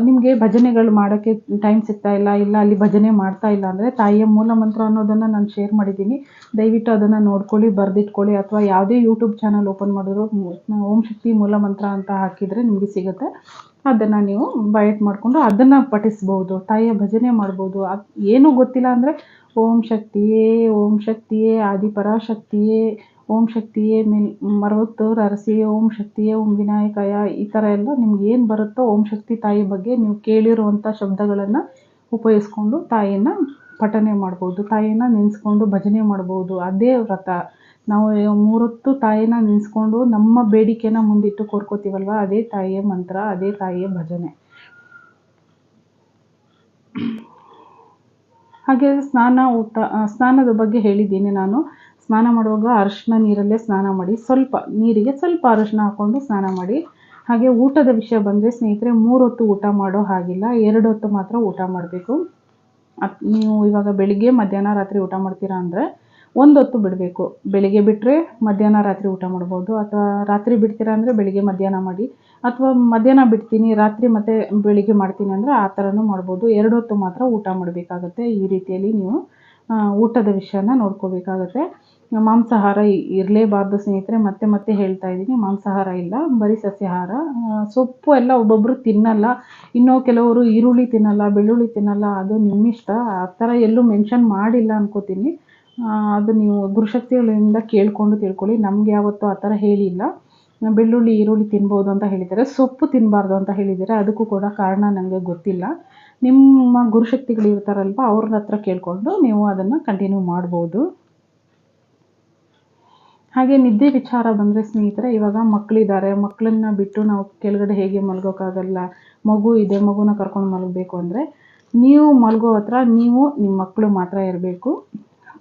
ನಿಮಗೆ ಭಜನೆಗಳು ಮಾಡೋಕ್ಕೆ ಟೈಮ್ ಸಿಗ್ತಾ ಇಲ್ಲ ಅಲ್ಲಿ ಭಜನೆ ಮಾಡ್ತಾ ಇಲ್ಲ ಅಂದರೆ ತಾಯಿಯ ಮೂಲ ಮಂತ್ರ ಅನ್ನೋದನ್ನು ನಾನು ಶೇರ್ ಮಾಡಿದ್ದೀನಿ. ದಯವಿಟ್ಟು ಅದನ್ನು ನೋಡ್ಕೊಳ್ಳಿ, ಬರೆದಿಟ್ಕೊಳ್ಳಿ. ಅಥವಾ ಯಾವುದೇ ಯೂಟ್ಯೂಬ್ ಚಾನಲ್ ಓಪನ್ ಮಾಡಿದ್ರು ಓಂ ಶಕ್ತಿ ಮೂಲ ಮಂತ್ರ ಅಂತ ಹಾಕಿದರೆ ನಿಮಗೆ ಸಿಗುತ್ತೆ. ಅದನ್ನು ನೀವು ಬೈಟ್ ಮಾಡಿಕೊಂಡು ಅದನ್ನು ಪಠಿಸ್ಬೋದು, ತಾಯಿಯ ಭಜನೆ ಮಾಡ್ಬೋದು. ಅದು ಏನೂ ಗೊತ್ತಿಲ್ಲ ಅಂದರೆ ಓಂ ಶಕ್ತಿಯೇ, ಓಂ ಶಕ್ತಿಯೇ, ಆದಿಪರಾಶಕ್ತಿಯೇ, ಓಂ ಶಕ್ತಿಯೇ, ಮರವತ್ತೂರು ಅರಸಿಯೇ, ಓಂ ಶಕ್ತಿಯೇ, ಓಂ ವಿನಾಯಕಯ, ಈ ಥರ ಎಲ್ಲ ನಿಮ್ಗೆ ಏನು ಬರುತ್ತೋ ಓಂ ಶಕ್ತಿ ತಾಯಿ ಬಗ್ಗೆ ನೀವು ಕೇಳಿರುವಂಥ ಶಬ್ದಗಳನ್ನು ಉಪಯೋಗಿಸ್ಕೊಂಡು ತಾಯಿಯನ್ನು ಪಠನೆ ಮಾಡ್ಬೋದು. ತಾಯಿಯನ್ನು ನೆನೆಸ್ಕೊಂಡು ಭಜನೆ ಮಾಡ್ಬೋದು. ಅದೇ ವ್ರತ. ನಾವು 3 ಹೊತ್ತು ತಾಯಿನ ನೆನೆಸ್ಕೊಂಡು ನಮ್ಮ ಬೇಡಿಕೆನ ಮುಂದಿಟ್ಟು ಕೋರ್ಕೋತೀವಲ್ವ, ಅದೇ ತಾಯಿಯ ಮಂತ್ರ, ಅದೇ ತಾಯಿಯ ಭಜನೆ. ಹಾಗೆ ಸ್ನಾನದ ಬಗ್ಗೆ ಹೇಳಿದ್ದೀನಿ ನಾನು. ಸ್ನಾನ ಮಾಡುವಾಗ ಅರಿಶಿನ ನೀರಲ್ಲೇ ಸ್ನಾನ ಮಾಡಿ, ನೀರಿಗೆ ಸ್ವಲ್ಪ ಅರಿಶಿನ ಹಾಕ್ಕೊಂಡು ಸ್ನಾನ ಮಾಡಿ. ಹಾಗೆ ಊಟದ ವಿಷಯ ಬಂದರೆ ಸ್ನೇಹಿತರೆ, 3 ಹೊತ್ತು ಊಟ ಮಾಡೋ ಹಾಗಿಲ್ಲ, 2 ಹೊತ್ತು ಮಾತ್ರ ಊಟ ಮಾಡಬೇಕು. ನೀವು ಇವಾಗ ಬೆಳಿಗ್ಗೆ ಮಧ್ಯಾಹ್ನ ರಾತ್ರಿ ಊಟ ಮಾಡ್ತೀರಾ ಅಂದರೆ 1 ಹೊತ್ತು ಬಿಡಬೇಕು. ಬೆಳಿಗ್ಗೆ ಬಿಟ್ಟರೆ ಮಧ್ಯಾಹ್ನ ರಾತ್ರಿ ಊಟ ಮಾಡ್ಬೋದು, ಅಥವಾ ರಾತ್ರಿ ಬಿಡ್ತೀರಾ ಅಂದರೆ ಬೆಳಿಗ್ಗೆ ಮಧ್ಯಾಹ್ನ ಮಾಡಿ, ಅಥವಾ ಮಧ್ಯಾಹ್ನ ಬಿಡ್ತೀನಿ ರಾತ್ರಿ ಮತ್ತು ಬೆಳಿಗ್ಗೆ ಮಾಡ್ತೀನಿ ಅಂದರೆ ಆ ಥರನೂ ಮಾಡ್ಬೋದು. 2 ಹೊತ್ತು ಮಾತ್ರ ಊಟ ಮಾಡಬೇಕಾಗತ್ತೆ. ಈ ರೀತಿಯಲ್ಲಿ ನೀವು ಊಟದ ವಿಷಯನ ನೋಡ್ಕೋಬೇಕಾಗತ್ತೆ. ಮಾಂಸಾಹಾರ ಇರಲೇಬಾರ್ದು ಸ್ನೇಹಿತರೆ. ಮತ್ತೆ ಮತ್ತೆ ಹೇಳ್ತಾ ಇದ್ದೀನಿ, ಮಾಂಸಾಹಾರ ಇಲ್ಲ, ಬರೀ ಸಸ್ಯಾಹಾರ. ಸೊಪ್ಪು ಎಲ್ಲ ಒಬ್ಬೊಬ್ಬರು ತಿನ್ನಲ್ಲ, ಇನ್ನೂ ಕೆಲವರು ಈರುಳ್ಳಿ ತಿನ್ನಲ್ಲ, ಬೆಳ್ಳುಳ್ಳಿ ತಿನ್ನಲ್ಲ, ಅದು ನಿಮ್ಮಿಷ್ಟ. ಆ ಥರ ಎಲ್ಲೂ ಮೆನ್ಷನ್ ಮಾಡಿಲ್ಲ ಅನ್ಕೋತೀನಿ. ಅದು ನೀವು ಗುರುಶಕ್ತಿಗಳಿಂದ ಕೇಳಿಕೊಂಡು ತಿಳ್ಕೊಳ್ಳಿ. ನಮ್ಗೆ ಯಾವತ್ತೂ ಆ ಥರ ಹೇಳಿಲ್ಲ. ಬೆಳ್ಳುಳ್ಳಿ ಈರುಳ್ಳಿ ತಿನ್ಬೋದು ಅಂತ ಹೇಳಿದ್ದಾರೆ, ಸೊಪ್ಪು ತಿನ್ನಬಾರ್ದು ಅಂತ ಹೇಳಿದ್ದಾರೆ. ಅದಕ್ಕೂ ಕೂಡ ಕಾರಣ ನನಗೆ ಗೊತ್ತಿಲ್ಲ. ನಿಮ್ಮ ಗುರುಶಕ್ತಿಗಳು ಇರ್ತಾರಲ್ವ, ಅವ್ರ ಹತ್ರ ಕೇಳಿಕೊಂಡು ನೀವು ಅದನ್ನು ಕಂಟಿನ್ಯೂ ಮಾಡ್ಬೋದು. ಹಾಗೆ ನಿದ್ದೆ ವಿಚಾರ ಬಂದರೆ ಸ್ನೇಹಿತರೆ, ಇವಾಗ ಮಕ್ಕಳಿದ್ದಾರೆ, ಮಕ್ಕಳನ್ನ ಬಿಟ್ಟು ನಾವು ಕೆಳಗಡೆ ಹೇಗೆ ಮಲ್ಗೋಕ್ಕಾಗಲ್ಲ. ಮಗು ಇದೆ, ಮಗುನ ಕರ್ಕೊಂಡು ಮಲಗಬೇಕು ಅಂದರೆ ನೀವು ಮಲಗೋ ಹತ್ರ ನೀವು ನಿಮ್ಮ ಮಕ್ಕಳು ಮಾತ್ರ ಇರಬೇಕು.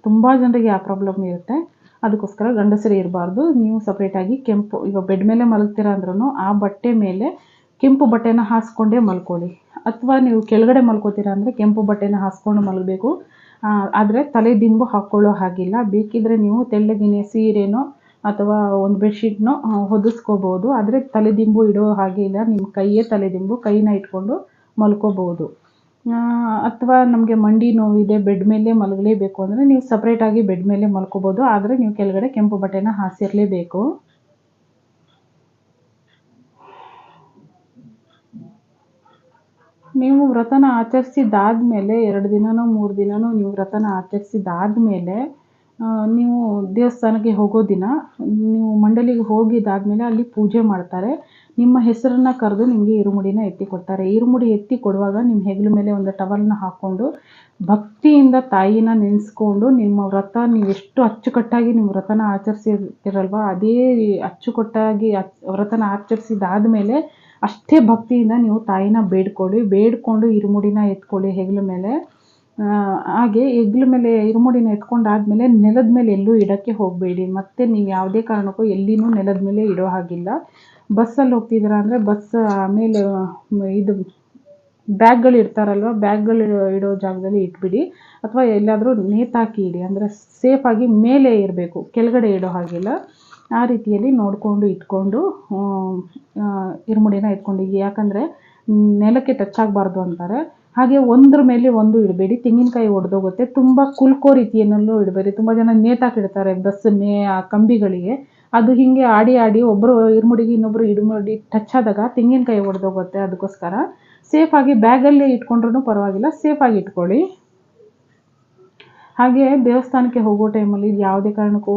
ತುಂಬ ಜನರಿಗೆ ಆ ಪ್ರಾಬ್ಲಮ್ ಇರುತ್ತೆ. ಅದಕ್ಕೋಸ್ಕರ ಗಂಡಸರು ಇರಬಾರ್ದು. ನೀವು ಸಪ್ರೇಟಾಗಿ ಕೆಂಪು, ಈಗ ಬೆಡ್ ಮೇಲೆ ಮಲಗ್ತೀರ ಅಂದ್ರೂ ಆ ಬಟ್ಟೆ ಮೇಲೆ ಕೆಂಪು ಬಟ್ಟೆನ ಹಾಸ್ಕೊಂಡೇ ಮಲ್ಕೊಳ್ಳಿ. ಅಥವಾ ನೀವು ಕೆಳಗಡೆ ಮಲ್ಕೋತೀರ ಅಂದರೆ ಕೆಂಪು ಬಟ್ಟೆನ ಹಾಸ್ಕೊಂಡು ಮಲಗಬೇಕು. ಆದರೆ ತಲೆ ದಿಂಬು ಹಾಕ್ಕೊಳ್ಳೋ ಹಾಗಿಲ್ಲ. ಬೇಕಿದ್ದರೆ ನೀವು ತೆಳ್ಳಗಿನ ಸೀರೆನೋ ಅಥವಾ ಒಂದು ಬೆಡ್ಶೀಟ್ನೋ ಹೊದಿಸ್ಕೋಬೋದು. ಆದರೆ ತಲೆ ದಿಂಬು ಇಡೋ ಹಾಗೆ ಇಲ್ಲ. ನಿಮ್ಮ ಕೈಯೇ ತಲೆ ದಿಂಬು, ಕೈನ ಇಟ್ಕೊಂಡು ಮಲ್ಕೋಬೋದು. ಅಥವಾ ನಮಗೆ ಮಂಡಿ ನೋವಿದೆ, ಬೆಡ್ ಮೇಲೆ ಮಲಗಲೇಬೇಕು ಅಂದರೆ ನೀವು ಸಪ್ರೇಟಾಗಿ ಬೆಡ್ ಮೇಲೆ ಮಲ್ಕೋಬೋದು. ಆದರೆ ನೀವು ಕೆಳಗಡೆ ಕೆಂಪು ಬಟ್ಟೆನ ಹಾಸಿರಲೇಬೇಕು. ನೀವು ವ್ರತನ ಆಚರಿಸಿದಾದ್ಮೇಲೆ 2 ದಿನನೋ 3 ದಿನನೋ ನೀವು ವ್ರತನ ಆಚರಿಸಿದಾದ್ಮೇಲೆ ನೀವು ದೇವಸ್ಥಾನಕ್ಕೆ ಹೋಗೋ ದಿನ ನೀವು ಮಂಡಲಿಗೆ ಹೋಗಿದ್ದಾದಮೇಲೆ ಅಲ್ಲಿ ಪೂಜೆ ಮಾಡ್ತಾರೆ. ನಿಮ್ಮ ಹೆಸರನ್ನು ಕರೆದು ನಿಮಗೆ ಇರುಮುಡಿನ ಎತ್ತಿ ಕೊಡ್ತಾರೆ. ಇರುಮುಡಿ ಎತ್ತಿ ಕೊಡುವಾಗ ನಿಮ್ಮ ಹೆಗಲ ಮೇಲೆ ಒಂದು ಟವಲ್ನ ಹಾಕ್ಕೊಂಡು ಭಕ್ತಿಯಿಂದ ತಾಯಿನ ನೆನೆಸ್ಕೊಂಡು ನಿಮ್ಮ ವ್ರತ ನೀವೆಷ್ಟು ಅಚ್ಚುಕಟ್ಟಾಗಿ ನೀವು ವ್ರತನ ಆಚರಿಸಿರ್ತೀರಲ್ವ, ಅದೇ ಅಚ್ಚುಕಟ್ಟಾಗಿ ವ್ರತನ ಆಚರಿಸಿದಾದ್ಮೇಲೆ ಅಷ್ಟೇ ಭಕ್ತಿಯಿಂದ ನೀವು ತಾಯಿನ ಬೇಡ್ಕೊಂಡು ಇರುಮುಡಿನ ಎತ್ಕೊಳ್ಳಿ ಹೆಗಲ ಮೇಲೆ. ಹಾಗೆ ಹೆಗಲ ಮೇಲೆ ಇರುಮುಡಿನ ಎತ್ಕೊಂಡಾದ್ಮೇಲೆ ನೆಲದ ಮೇಲೆ ಎಲ್ಲೂ ಇಡೋಕ್ಕೆ ಹೋಗಬೇಡಿ. ಮತ್ತು ನೀವು ಯಾವುದೇ ಕಾರಣಕ್ಕೂ ಎಲ್ಲಿನೂ ನೆಲದ ಮೇಲೆ ಇಡೋ ಹಾಗಿಲ್ಲ. ಬಸ್ಸಲ್ಲಿ ಹೋಗ್ತಿದ್ದೀರಾ ಅಂದರೆ ಬಸ್ ಆಮೇಲೆ ಇದು ಬ್ಯಾಗ್ಗಳು ಇರ್ತಾರಲ್ವ, ಬ್ಯಾಗ್ಗಳು ಇಡೋ ಜಾಗದಲ್ಲಿ ಇಟ್ಬಿಡಿ. ಅಥವಾ ಎಲ್ಲಾದರೂ ನೇತಾಕಿ ಇಡಿ, ಅಂದರೆ ಸೇಫಾಗಿ ಮೇಲೆ ಇರಬೇಕು, ಕೆಳಗಡೆ ಇಡೋ ಹಾಗಿಲ್ಲ. ಆ ರೀತಿಯಲ್ಲಿ ನೋಡಿಕೊಂಡು ಇಟ್ಕೊಂಡು ಇರುಮುಡಿನ ಎತ್ಕೊಂಡು, ಯಾಕಂದರೆ ನೆಲಕ್ಕೆ ಟಚ್ ಆಗಬಾರ್ದು ಅಂತಾರೆ. ಹಾಗೆ ಒಂದ್ರ ಮೇಲೆ ಒಂದು ಇಡಬೇಡಿ, ತೆಂಗಿನಕಾಯಿ ಒಡೆದೋಗುತ್ತೆ. ತುಂಬ ಕುಲ್ಕೋ ರೀತಿಯಲ್ಲೂ ಇಡಬೇಡಿ. ತುಂಬ ಜನ ನೇತಾಕಿಡ್ತಾರೆ ಬಸ್ ಕಂಬಿಗಳಿಗೆ. ಅದು ಹೀಗೆ ಆಡಿ ಒಬ್ಬರು ಇರುಮುಡಿಗೆ ಇನ್ನೊಬ್ಬರು ಇರುಮುಡಿ ಟಚ್ ಆದಾಗ ತೆಂಗಿನಕಾಯಿ ಒಡೆದೋಗುತ್ತೆ. ಅದಕ್ಕೋಸ್ಕರ ಸೇಫಾಗಿ ಬ್ಯಾಗಲ್ಲೇ ಇಟ್ಕೊಂಡ್ರೂ ಪರವಾಗಿಲ್ಲ, ಸೇಫಾಗಿ ಇಟ್ಕೊಳ್ಳಿ. ಹಾಗೆ ದೇವಸ್ಥಾನಕ್ಕೆ ಹೋಗೋ ಟೈಮಲ್ಲಿ ಯಾವುದೇ ಕಾರಣಕ್ಕೂ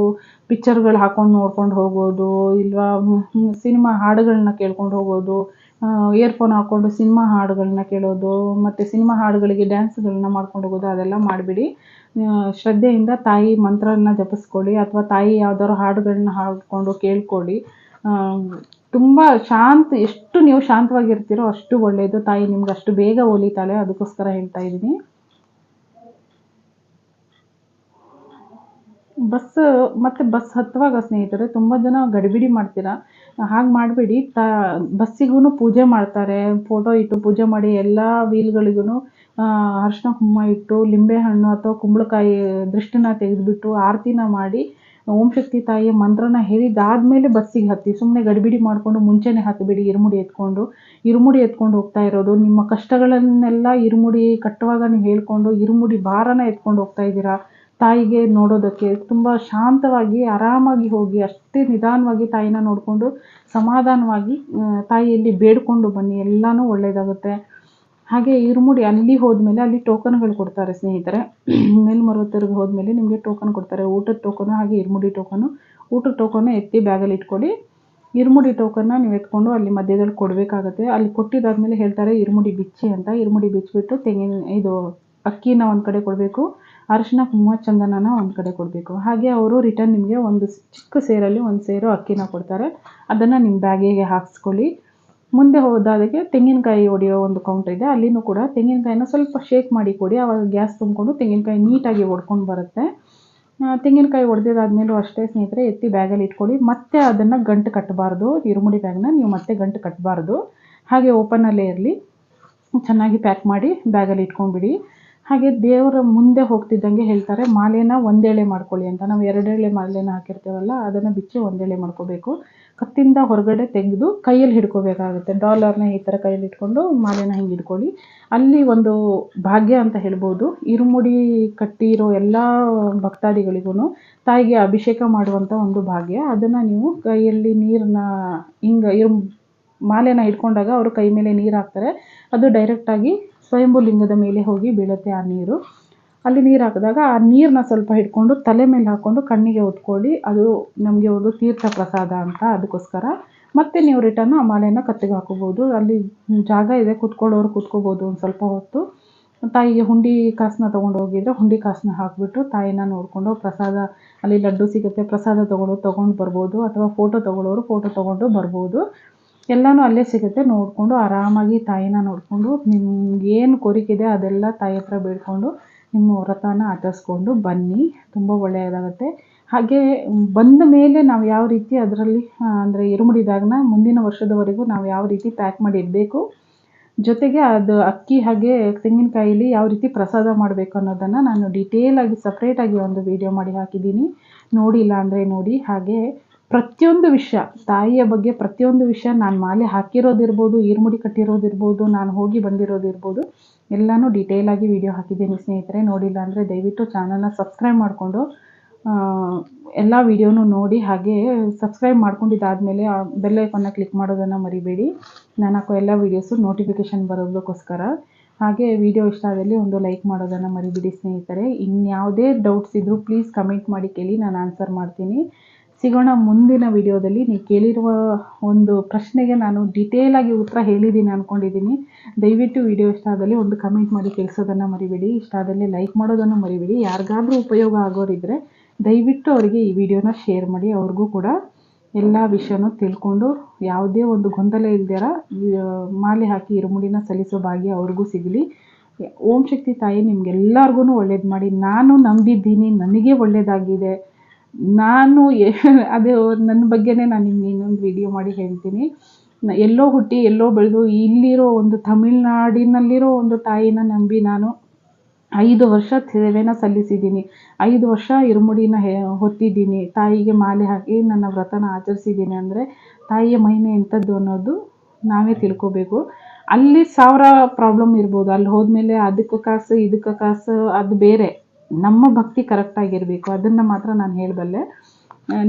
ಪಿಕ್ಚರ್ಗಳು ಹಾಕ್ಕೊಂಡು ನೋಡ್ಕೊಂಡು ಹೋಗೋದು, ಇಲ್ವಾ ಸಿನಿಮಾ ಹಾಡುಗಳನ್ನ ಕೇಳ್ಕೊಂಡು ಹೋಗೋದು, ಇಯರ್ಫೋನ್ ಹಾಕ್ಕೊಂಡು ಸಿನಿಮಾ ಹಾಡುಗಳನ್ನ ಕೇಳೋದು, ಮತ್ತು ಸಿನಿಮಾ ಹಾಡುಗಳಿಗೆ ಡ್ಯಾನ್ಸ್ಗಳನ್ನ ಮಾಡ್ಕೊಂಡು ಹೋಗೋದು, ಅದೆಲ್ಲ ಮಾಡಿಬಿಡಿ. ಶ್ರದ್ಧೆಯಿಂದ ತಾಯಿ ಮಂತ್ರನ ಜಪಿಸ್ಕೊಳ್ಳಿ, ಅಥವಾ ತಾಯಿ ಯಾವ್ದಾದ್ರು ಹಾಡುಗಳನ್ನ ಹಾಡ್ಕೊಂಡು ಕೇಳ್ಕೊಳ್ಳಿ. ತುಂಬ ಎಷ್ಟು ನೀವು ಶಾಂತವಾಗಿರ್ತೀರೋ ಅಷ್ಟು ಒಳ್ಳೆಯದು. ತಾಯಿ ನಿಮ್ಗೆ ಅಷ್ಟು ಬೇಗ ಒಲಿತಾಳೆ. ಅದಕ್ಕೋಸ್ಕರ ಹೇಳ್ತಾ ಇದ್ದೀನಿ. ಬಸ್ ಹತ್ತುವಾಗ ಸ್ನೇಹಿತರೆ ತುಂಬ ಜನ ಗಡಿಬಿಡಿ ಮಾಡ್ತೀರಾ. ಹಾಗೆ ಮಾಡಬೇಡಿ. ಬಸ್ಸಿಗೂ ಪೂಜೆ ಮಾಡ್ತಾರೆ, ಫೋಟೋ ಇಟ್ಟು ಪೂಜೆ ಮಾಡಿ ಎಲ್ಲ ವೀಲ್ಗಳಿಗೂ ಅರಿಶಿನ ಕುಂಕುಮ ಇಟ್ಟು ಲಿಂಬೆಹಣ್ಣು ಅಥವಾ ಕುಂಬಳಕಾಯಿ ದೃಷ್ಟಿನ ತೆಗೆದುಬಿಟ್ಟು ಆರತಿನ ಮಾಡಿ ಓಂ ಶಕ್ತಿ ತಾಯಿಯ ಮಂತ್ರನ ಹೇಳಿದಾದ್ಮೇಲೆ ಬಸ್ಸಿಗೆ ಹತ್ತಿ. ಸುಮ್ಮನೆ ಗಡಿಬಿಡಿ ಮಾಡಿಕೊಂಡು ಮುಂಚೆನೇ ಹತ್ತಬೇಡಿ. ಇರುಮುಡಿ ಎತ್ಕೊಂಡು ಹೋಗ್ತಾ ಇರೋದು, ನಿಮ್ಮ ಕಷ್ಟಗಳನ್ನೆಲ್ಲ ಇರುಮುಡಿ ಕಟ್ಟುವಾಗ ನೀವು ಹೇಳ್ಕೊಂಡು ಇರುಮುಡಿ ಭಾರನ ಎತ್ಕೊಂಡು ಹೋಗ್ತಾ ಇದ್ದೀರಾ ತಾಯಿಗೆ ನೋಡೋದಕ್ಕೆ. ತುಂಬ ಶಾಂತವಾಗಿ ಆರಾಮಾಗಿ ಹೋಗಿ, ಅಷ್ಟೇ ನಿಧಾನವಾಗಿ ತಾಯಿನ ನೋಡಿಕೊಂಡು ಸಮಾಧಾನವಾಗಿ ತಾಯಿಯಲ್ಲಿ ಬೇಡ್ಕೊಂಡು ಬನ್ನಿ, ಎಲ್ಲನೂ ಒಳ್ಳೆಯದಾಗುತ್ತೆ. ಹಾಗೆ ಇರುಮುಡಿ ಅಲ್ಲಿ ಹೋದ್ಮೇಲೆ ಅಲ್ಲಿ ಟೋಕನ್ಗಳು ಕೊಡ್ತಾರೆ ಸ್ನೇಹಿತರೆ. ಮೇಲ್ಮರುವತ್ತೂರಿಗೆ ಹೋದ್ಮೇಲೆ ನಿಮಗೆ ಟೋಕನ್ ಕೊಡ್ತಾರೆ, ಊಟದ ಟೋಕನು ಹಾಗೆ ಇರುಮುಡಿ ಟೋಕನು. ಊಟದ ಟೋಕನ್ನು ಎತ್ತಿ ಬ್ಯಾಗಲ್ಲಿ ಇಟ್ಕೊಳ್ಳಿ. ಇರುಮುಡಿ ಟೋಕನ್ನ ನೀವು ಎತ್ಕೊಂಡು ಅಲ್ಲಿ ಮಧ್ಯದಲ್ಲಿ ಕೊಡಬೇಕಾಗತ್ತೆ. ಅಲ್ಲಿ ಕೊಟ್ಟಿದ್ದಾದ್ಮೇಲೆ ಹೇಳ್ತಾರೆ ಇರುಮುಡಿ ಬಿಚ್ಚಿ ಅಂತ. ಇರುಮುಡಿ ಬಿಚ್ಚಿಬಿಟ್ಟು ಅಕ್ಕಿನ ಒಂದು ಕಡೆ ಕೊಡಬೇಕು, ಅರಿಶಿನ ಕುಂಕುಮ ಚಂದನನ ಒಂದು ಕಡೆ ಕೊಡಬೇಕು. ಹಾಗೆ ಅವರು ರಿಟರ್ನ್ ನಿಮಗೆ ಒಂದು ಚಿಕ್ಕ ಸೇರಲ್ಲಿ ಒಂದು ಸೇರು ಅಕ್ಕಿನ ಕೊಡ್ತಾರೆ. ಅದನ್ನು ನಿಮ್ಮ ಬ್ಯಾಗಿಗೆ ಹಾಕಿಸ್ಕೊಳ್ಳಿ. ಮುಂದೆ ಹೋದಾಗೆ ತೆಂಗಿನಕಾಯಿ ಹೊಡೆಯೋ ಒಂದು ಕೌಂಟರ್ ಇದೆ, ಅಲ್ಲಿನೂ ಕೂಡ ತೆಂಗಿನಕಾಯಿನ ಸ್ವಲ್ಪ ಶೇಕ್ ಮಾಡಿ ಕೊಡಿ. ಆವಾಗ ಗ್ಯಾಸ್ ತುಂಬಿಕೊಂಡು ತೆಂಗಿನಕಾಯಿ ನೀಟಾಗಿ ಒಡ್ಕೊಂಡು ಬರುತ್ತೆ. ತೆಂಗಿನಕಾಯಿ ಒಡೆದಿದ್ದಾದ್ಮೇಲೂ ಅಷ್ಟೇ ಸ್ನೇಹಿತರೆ, ಎತ್ತಿ ಬ್ಯಾಗಲ್ಲಿ ಇಟ್ಕೊಳ್ಳಿ. ಮತ್ತೆ ಅದನ್ನು ಗಂಟು ಕಟ್ಟಬಾರ್ದು. ಇರುಮುಡಿ ಬ್ಯಾಗ್ನ ನೀವು ಮತ್ತೆ ಗಂಟು ಕಟ್ಟಬಾರ್ದು. ಹಾಗೆ ಓಪನಲ್ಲೇ ಇರಲಿ. ಚೆನ್ನಾಗಿ ಪ್ಯಾಕ್ ಮಾಡಿ ಬ್ಯಾಗಲ್ಲಿ ಇಟ್ಕೊಂಡ್ಬಿಡಿ. ಹಾಗೆ ದೇವರ ಮುಂದೆ ಹೋಗ್ತಿದ್ದಂಗೆ ಹೇಳ್ತಾರೆ ಮಾಲೆನ ಒಂದೇಳೆ ಮಾಡ್ಕೊಳ್ಳಿ ಅಂತ. ನಾವು 2 ಎಳೆ ಮಾಲೆನ ಹಾಕಿರ್ತೀವಲ್ಲ ಅದನ್ನು ಬಿಚ್ಚಿ ಒಂದೇಳೆ ಮಾಡ್ಕೋಬೇಕು. ಕತ್ತಿಂದ ಹೊರಗಡೆ ತೆಗೆದು ಕೈಯಲ್ಲಿ ಹಿಡ್ಕೋಬೇಕಾಗುತ್ತೆ. ಡಾಲರ್ನ ಈ ಥರ ಕೈಯಲ್ಲಿ ಇಟ್ಕೊಂಡು ಮಾಲೆನ ಹಿಂಗೆ ಹಿಡ್ಕೊಳ್ಳಿ. ಅಲ್ಲಿ ಒಂದು ಭಾಗ್ಯ ಅಂತ ಹೇಳ್ಬೋದು. ಇರುಮುಡಿ ಕಟ್ಟಿರೋ ಎಲ್ಲ ಭಕ್ತಾದಿಗಳಿಗೂ ತಾಯಿಗೆ ಅಭಿಷೇಕ ಮಾಡುವಂಥ ಒಂದು ಭಾಗ್ಯ. ಅದನ್ನು ನೀವು ಕೈಯಲ್ಲಿ ನೀರನ್ನ ಹಿಂಗೆ ಮಾಲೆನ ಹಿಡ್ಕೊಂಡಾಗ ಅವರು ಕೈ ಮೇಲೆ ನೀರು ಹಾಕ್ತಾರೆ. ಅದು ಡೈರೆಕ್ಟಾಗಿ ಸ್ವಯಂಭೂ ಲಿಂಗದ ಮೇಲೆ ಹೋಗಿ ಬೀಳುತ್ತೆ ಆ ನೀರು. ಅಲ್ಲಿ ನೀರು ಹಾಕಿದಾಗ ಆ ನೀರನ್ನ ಸ್ವಲ್ಪ ಹಿಡ್ಕೊಂಡು ತಲೆ ಮೇಲೆ ಹಾಕ್ಕೊಂಡು ಕಣ್ಣಿಗೆ ಹೊತ್ಕೊಳ್ಳಿ. ಅದು ನಮಗೆ ಒಂದು ತೀರ್ಥ ಪ್ರಸಾದ ಅಂತ. ಅದಕ್ಕೋಸ್ಕರ ಮತ್ತೆ ನೀವು ರಿಟರ್ನು ಆ ಮಾಲೆನ ಕತ್ತಿಗೆ ಹಾಕೋಬೋದು. ಅಲ್ಲಿ ಜಾಗ ಇದೆ, ಕೂತ್ಕೊಳ್ಳೋರು ಕೂತ್ಕೋಬೋದು ಒಂದು ಸ್ವಲ್ಪ ಹೊತ್ತು. ತಾಯಿಗೆ ಹುಂಡಿ ಕಾಸನ್ನ ತೊಗೊಂಡು ಹೋಗಿದ್ರೆ ಹುಂಡಿ ಕಾಸನ್ನ ಹಾಕಿಬಿಟ್ಟು ತಾಯಿನ ನೋಡಿಕೊಂಡು ಪ್ರಸಾದ, ಅಲ್ಲಿ ಲಡ್ಡು ಸಿಗುತ್ತೆ, ಪ್ರಸಾದ ತೊಗೊಂಡು ಬರ್ಬೋದು. ಅಥವಾ ಫೋಟೋ ತೊಗೊಳ್ಳೋರು ಫೋಟೋ ತೊಗೊಂಡು ಬರ್ಬೋದು. ಎಲ್ಲನೂ ಅಲ್ಲೇ ಸಿಗುತ್ತೆ. ನೋಡಿಕೊಂಡು ಆರಾಮಾಗಿ ತಾಯಿನ ನೋಡಿಕೊಂಡು ನಿಮ್ಗೇನು ಕೋರಿಕೆ ಇದೆ ಅದೆಲ್ಲ ತಾಯಿ ಹತ್ರ ಬೇಡ್ಕೊಂಡು ನಿಮ್ಮ ವ್ರತನ ಆಚರಿಸ್ಕೊಂಡು ಬನ್ನಿ. ತುಂಬ ಒಳ್ಳೆಯದಾಗುತ್ತೆ. ಹಾಗೆ ಬಂದ ಮೇಲೆ ನಾವು ಯಾವ ರೀತಿ ಅದರಲ್ಲಿ ಅಂದರೆ ಇರುಮುಡಿದಾಗನ ಮುಂದಿನ ವರ್ಷದವರೆಗೂ ನಾವು ಯಾವ ರೀತಿ ಪ್ಯಾಕ್ ಮಾಡಿ ಇಡಬೇಕು, ಜೊತೆಗೆ ಅದು ಅಕ್ಕಿ ಹಾಗೆ ತೆಂಗಿನಕಾಯಿಲಿ ಯಾವ ರೀತಿ ಪ್ರಸಾದ ಮಾಡಬೇಕು ಅನ್ನೋದನ್ನು ನಾನು ಡೀಟೇಲಾಗಿ ಸಪ್ರೇಟಾಗಿ ಒಂದು ವಿಡಿಯೋ ಮಾಡಿ ಹಾಕಿದ್ದೀನಿ. ನೋಡಿಲ್ಲ ಅಂದರೆ ನೋಡಿ. ಹಾಗೆ ಪ್ರತಿಯೊಂದು ವಿಷಯ, ತಾಯಿಯ ಬಗ್ಗೆ ಪ್ರತಿಯೊಂದು ವಿಷಯ, ನಾನು ಮಾಲೆ ಹಾಕಿರೋದಿರ್ಬೋದು, ಇರುಮುಡಿ ಕಟ್ಟಿರೋದಿರ್ಬೋದು, ನಾನು ಹೋಗಿ ಬಂದಿರೋದಿರ್ಬೋದು, ಎಲ್ಲನೂ ಡೀಟೇಲಾಗಿ ವಿಡಿಯೋ ಹಾಕಿದ್ದೀನಿ ಸ್ನೇಹಿತರೆ. ನೋಡಿಲ್ಲ ಅಂದರೆ ದಯವಿಟ್ಟು ಚಾನಲ್ನ ಸಬ್ಸ್ಕ್ರೈಬ್ ಮಾಡಿಕೊಂಡು ಎಲ್ಲ ವಿಡಿಯೋನೂ ನೋಡಿ. ಹಾಗೆ ಸಬ್ಸ್ಕ್ರೈಬ್ ಮಾಡ್ಕೊಂಡಿದ್ದಾದಮೇಲೆ ಆ ಬೆಲ್ ಐಕಾನ್ನ ಕ್ಲಿಕ್ ಮಾಡೋದನ್ನು ಮರಿಬೇಡಿ. ನಾನು ಹಾಕೋ ಎಲ್ಲ ವೀಡಿಯೋಸು ನೋಟಿಫಿಕೇಷನ್ ಬರೋದಕ್ಕೋಸ್ಕರ. ಹಾಗೆ ವಿಡಿಯೋ ಇಷ್ಟ ಆದಲ್ಲಿ ಒಂದು ಲೈಕ್ ಮಾಡೋದನ್ನು ಮರಿಬೇಡಿ ಸ್ನೇಹಿತರೆ. ಇನ್ಯಾವುದೇ ಡೌಟ್ಸ್ ಇದ್ದರೂ ಪ್ಲೀಸ್ ಕಮೆಂಟ್ ಮಾಡಿ ಕೇಳಿ, ನಾನು ಆನ್ಸರ್ ಮಾಡ್ತೀನಿ. ಸಿಗೋಣ ಮುಂದಿನ ವಿಡಿಯೋದಲ್ಲಿ. ನೀವು ಕೇಳಿರುವ ಒಂದು ಪ್ರಶ್ನೆಗೆ ನಾನು ಡೀಟೇಲಾಗಿ ಉತ್ತರ ಹೇಳಿದ್ದೀನಿ ಅಂದ್ಕೊಂಡಿದ್ದೀನಿ. ದಯವಿಟ್ಟು ವಿಡಿಯೋ ಇಷ್ಟ ಆದಲ್ಲಿ ಒಂದು ಕಮೆಂಟ್ ಮಾಡಿ ತಿಳಿಸೋದನ್ನು ಮರಿಬೇಡಿ. ಇಷ್ಟ ಆದಲ್ಲಿ ಲೈಕ್ ಮಾಡೋದನ್ನು ಮರಿಬೇಡಿ. ಯಾರಿಗಾದ್ರೂ ಉಪಯೋಗ ಆಗೋರಿದ್ದರೆ ದಯವಿಟ್ಟು ಅವರಿಗೆ ಈ ವಿಡಿಯೋನ ಶೇರ್ ಮಾಡಿ. ಅವ್ರಿಗೂ ಕೂಡ ಎಲ್ಲ ವಿಷಯನೂ ತಿಳ್ಕೊಂಡು ಯಾವುದೇ ಒಂದು ಗೊಂದಲ ಇಲ್ದಿರ ಮಾಲೆ ಹಾಕಿ ಇರುಮುಡಿನ ಸಲ್ಲಿಸೋ ಭಾಗ್ಯ ಅವ್ರಿಗೂ ಸಿಗಲಿ. ಓಂ ಶಕ್ತಿ ತಾಯಿ ನಿಮ್ಗೆಲ್ಲರಿಗೂ ಒಳ್ಳೇದು ಮಾಡಿ. ನಾನು ನಂಬಿದ್ದೀನಿ, ನನಗೆ ಒಳ್ಳೆಯದಾಗಿದೆ. ನಾನು ಅದೇ ನನ್ನ ಬಗ್ಗೆನೇ ನಾನು ನಿಮ್ಗೆ ಇನ್ನೊಂದು ವಿಡಿಯೋ ಮಾಡಿ ಹೇಳ್ತೀನಿ. ಎಲ್ಲೋ ಹುಟ್ಟಿ ಎಲ್ಲೋ ಬೆಳೆದು ಇಲ್ಲಿರೋ ಒಂದು ತಮಿಳ್ನಾಡಿನಲ್ಲಿರೋ ಒಂದು ತಾಯಿನ ನಂಬಿ ನಾನು 5 ವರ್ಷ ಸೇವೆನ ಸಲ್ಲಿಸಿದ್ದೀನಿ. 5 ವರ್ಷ ಇರುಮುಡಿನ ಹೊತ್ತಿದ್ದೀನಿ. ತಾಯಿಗೆ ಮಾಲೆ ಹಾಕಿ ನನ್ನ ವ್ರತನ ಆಚರಿಸಿದ್ದೀನಿ ಅಂದರೆ ತಾಯಿಯ ಮಹಿಮೆ ಎಂಥದ್ದು ಅನ್ನೋದು ನಾವೇ ತಿಳ್ಕೋಬೇಕು. ಅಲ್ಲಿ 1000 ಪ್ರಾಬ್ಲಮ್ ಇರ್ಬೋದು. ಅಲ್ಲಿ ಹೋದ್ಮೇಲೆ ಅದಕ್ಕೆ ಕಾಸು ಇದಕ್ಕೆ ಕಾಸು ಅದು ಬೇರೆ. ನಮ್ಮ ಭಕ್ತಿ ಕರೆಕ್ಟಾಗಿರಬೇಕು, ಅದನ್ನು ಮಾತ್ರ ನಾನು ಹೇಳಬಲ್ಲೆ.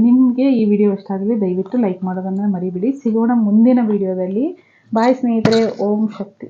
ನಿಮಗೆ ಈ ವಿಡಿಯೋ ಇಷ್ಟ ಆಗಲಿ ದಯವಿಟ್ಟು ಲೈಕ್ ಮಾಡೋದನ್ನು ಮರಿಬೇಡಿ. ಸಿಗೋಣ ಮುಂದಿನ ವಿಡಿಯೋದಲ್ಲಿ. ಬಾಯ್ ಸ್ನೇಹಿತರೆ. ಓಂ ಶಕ್ತಿ.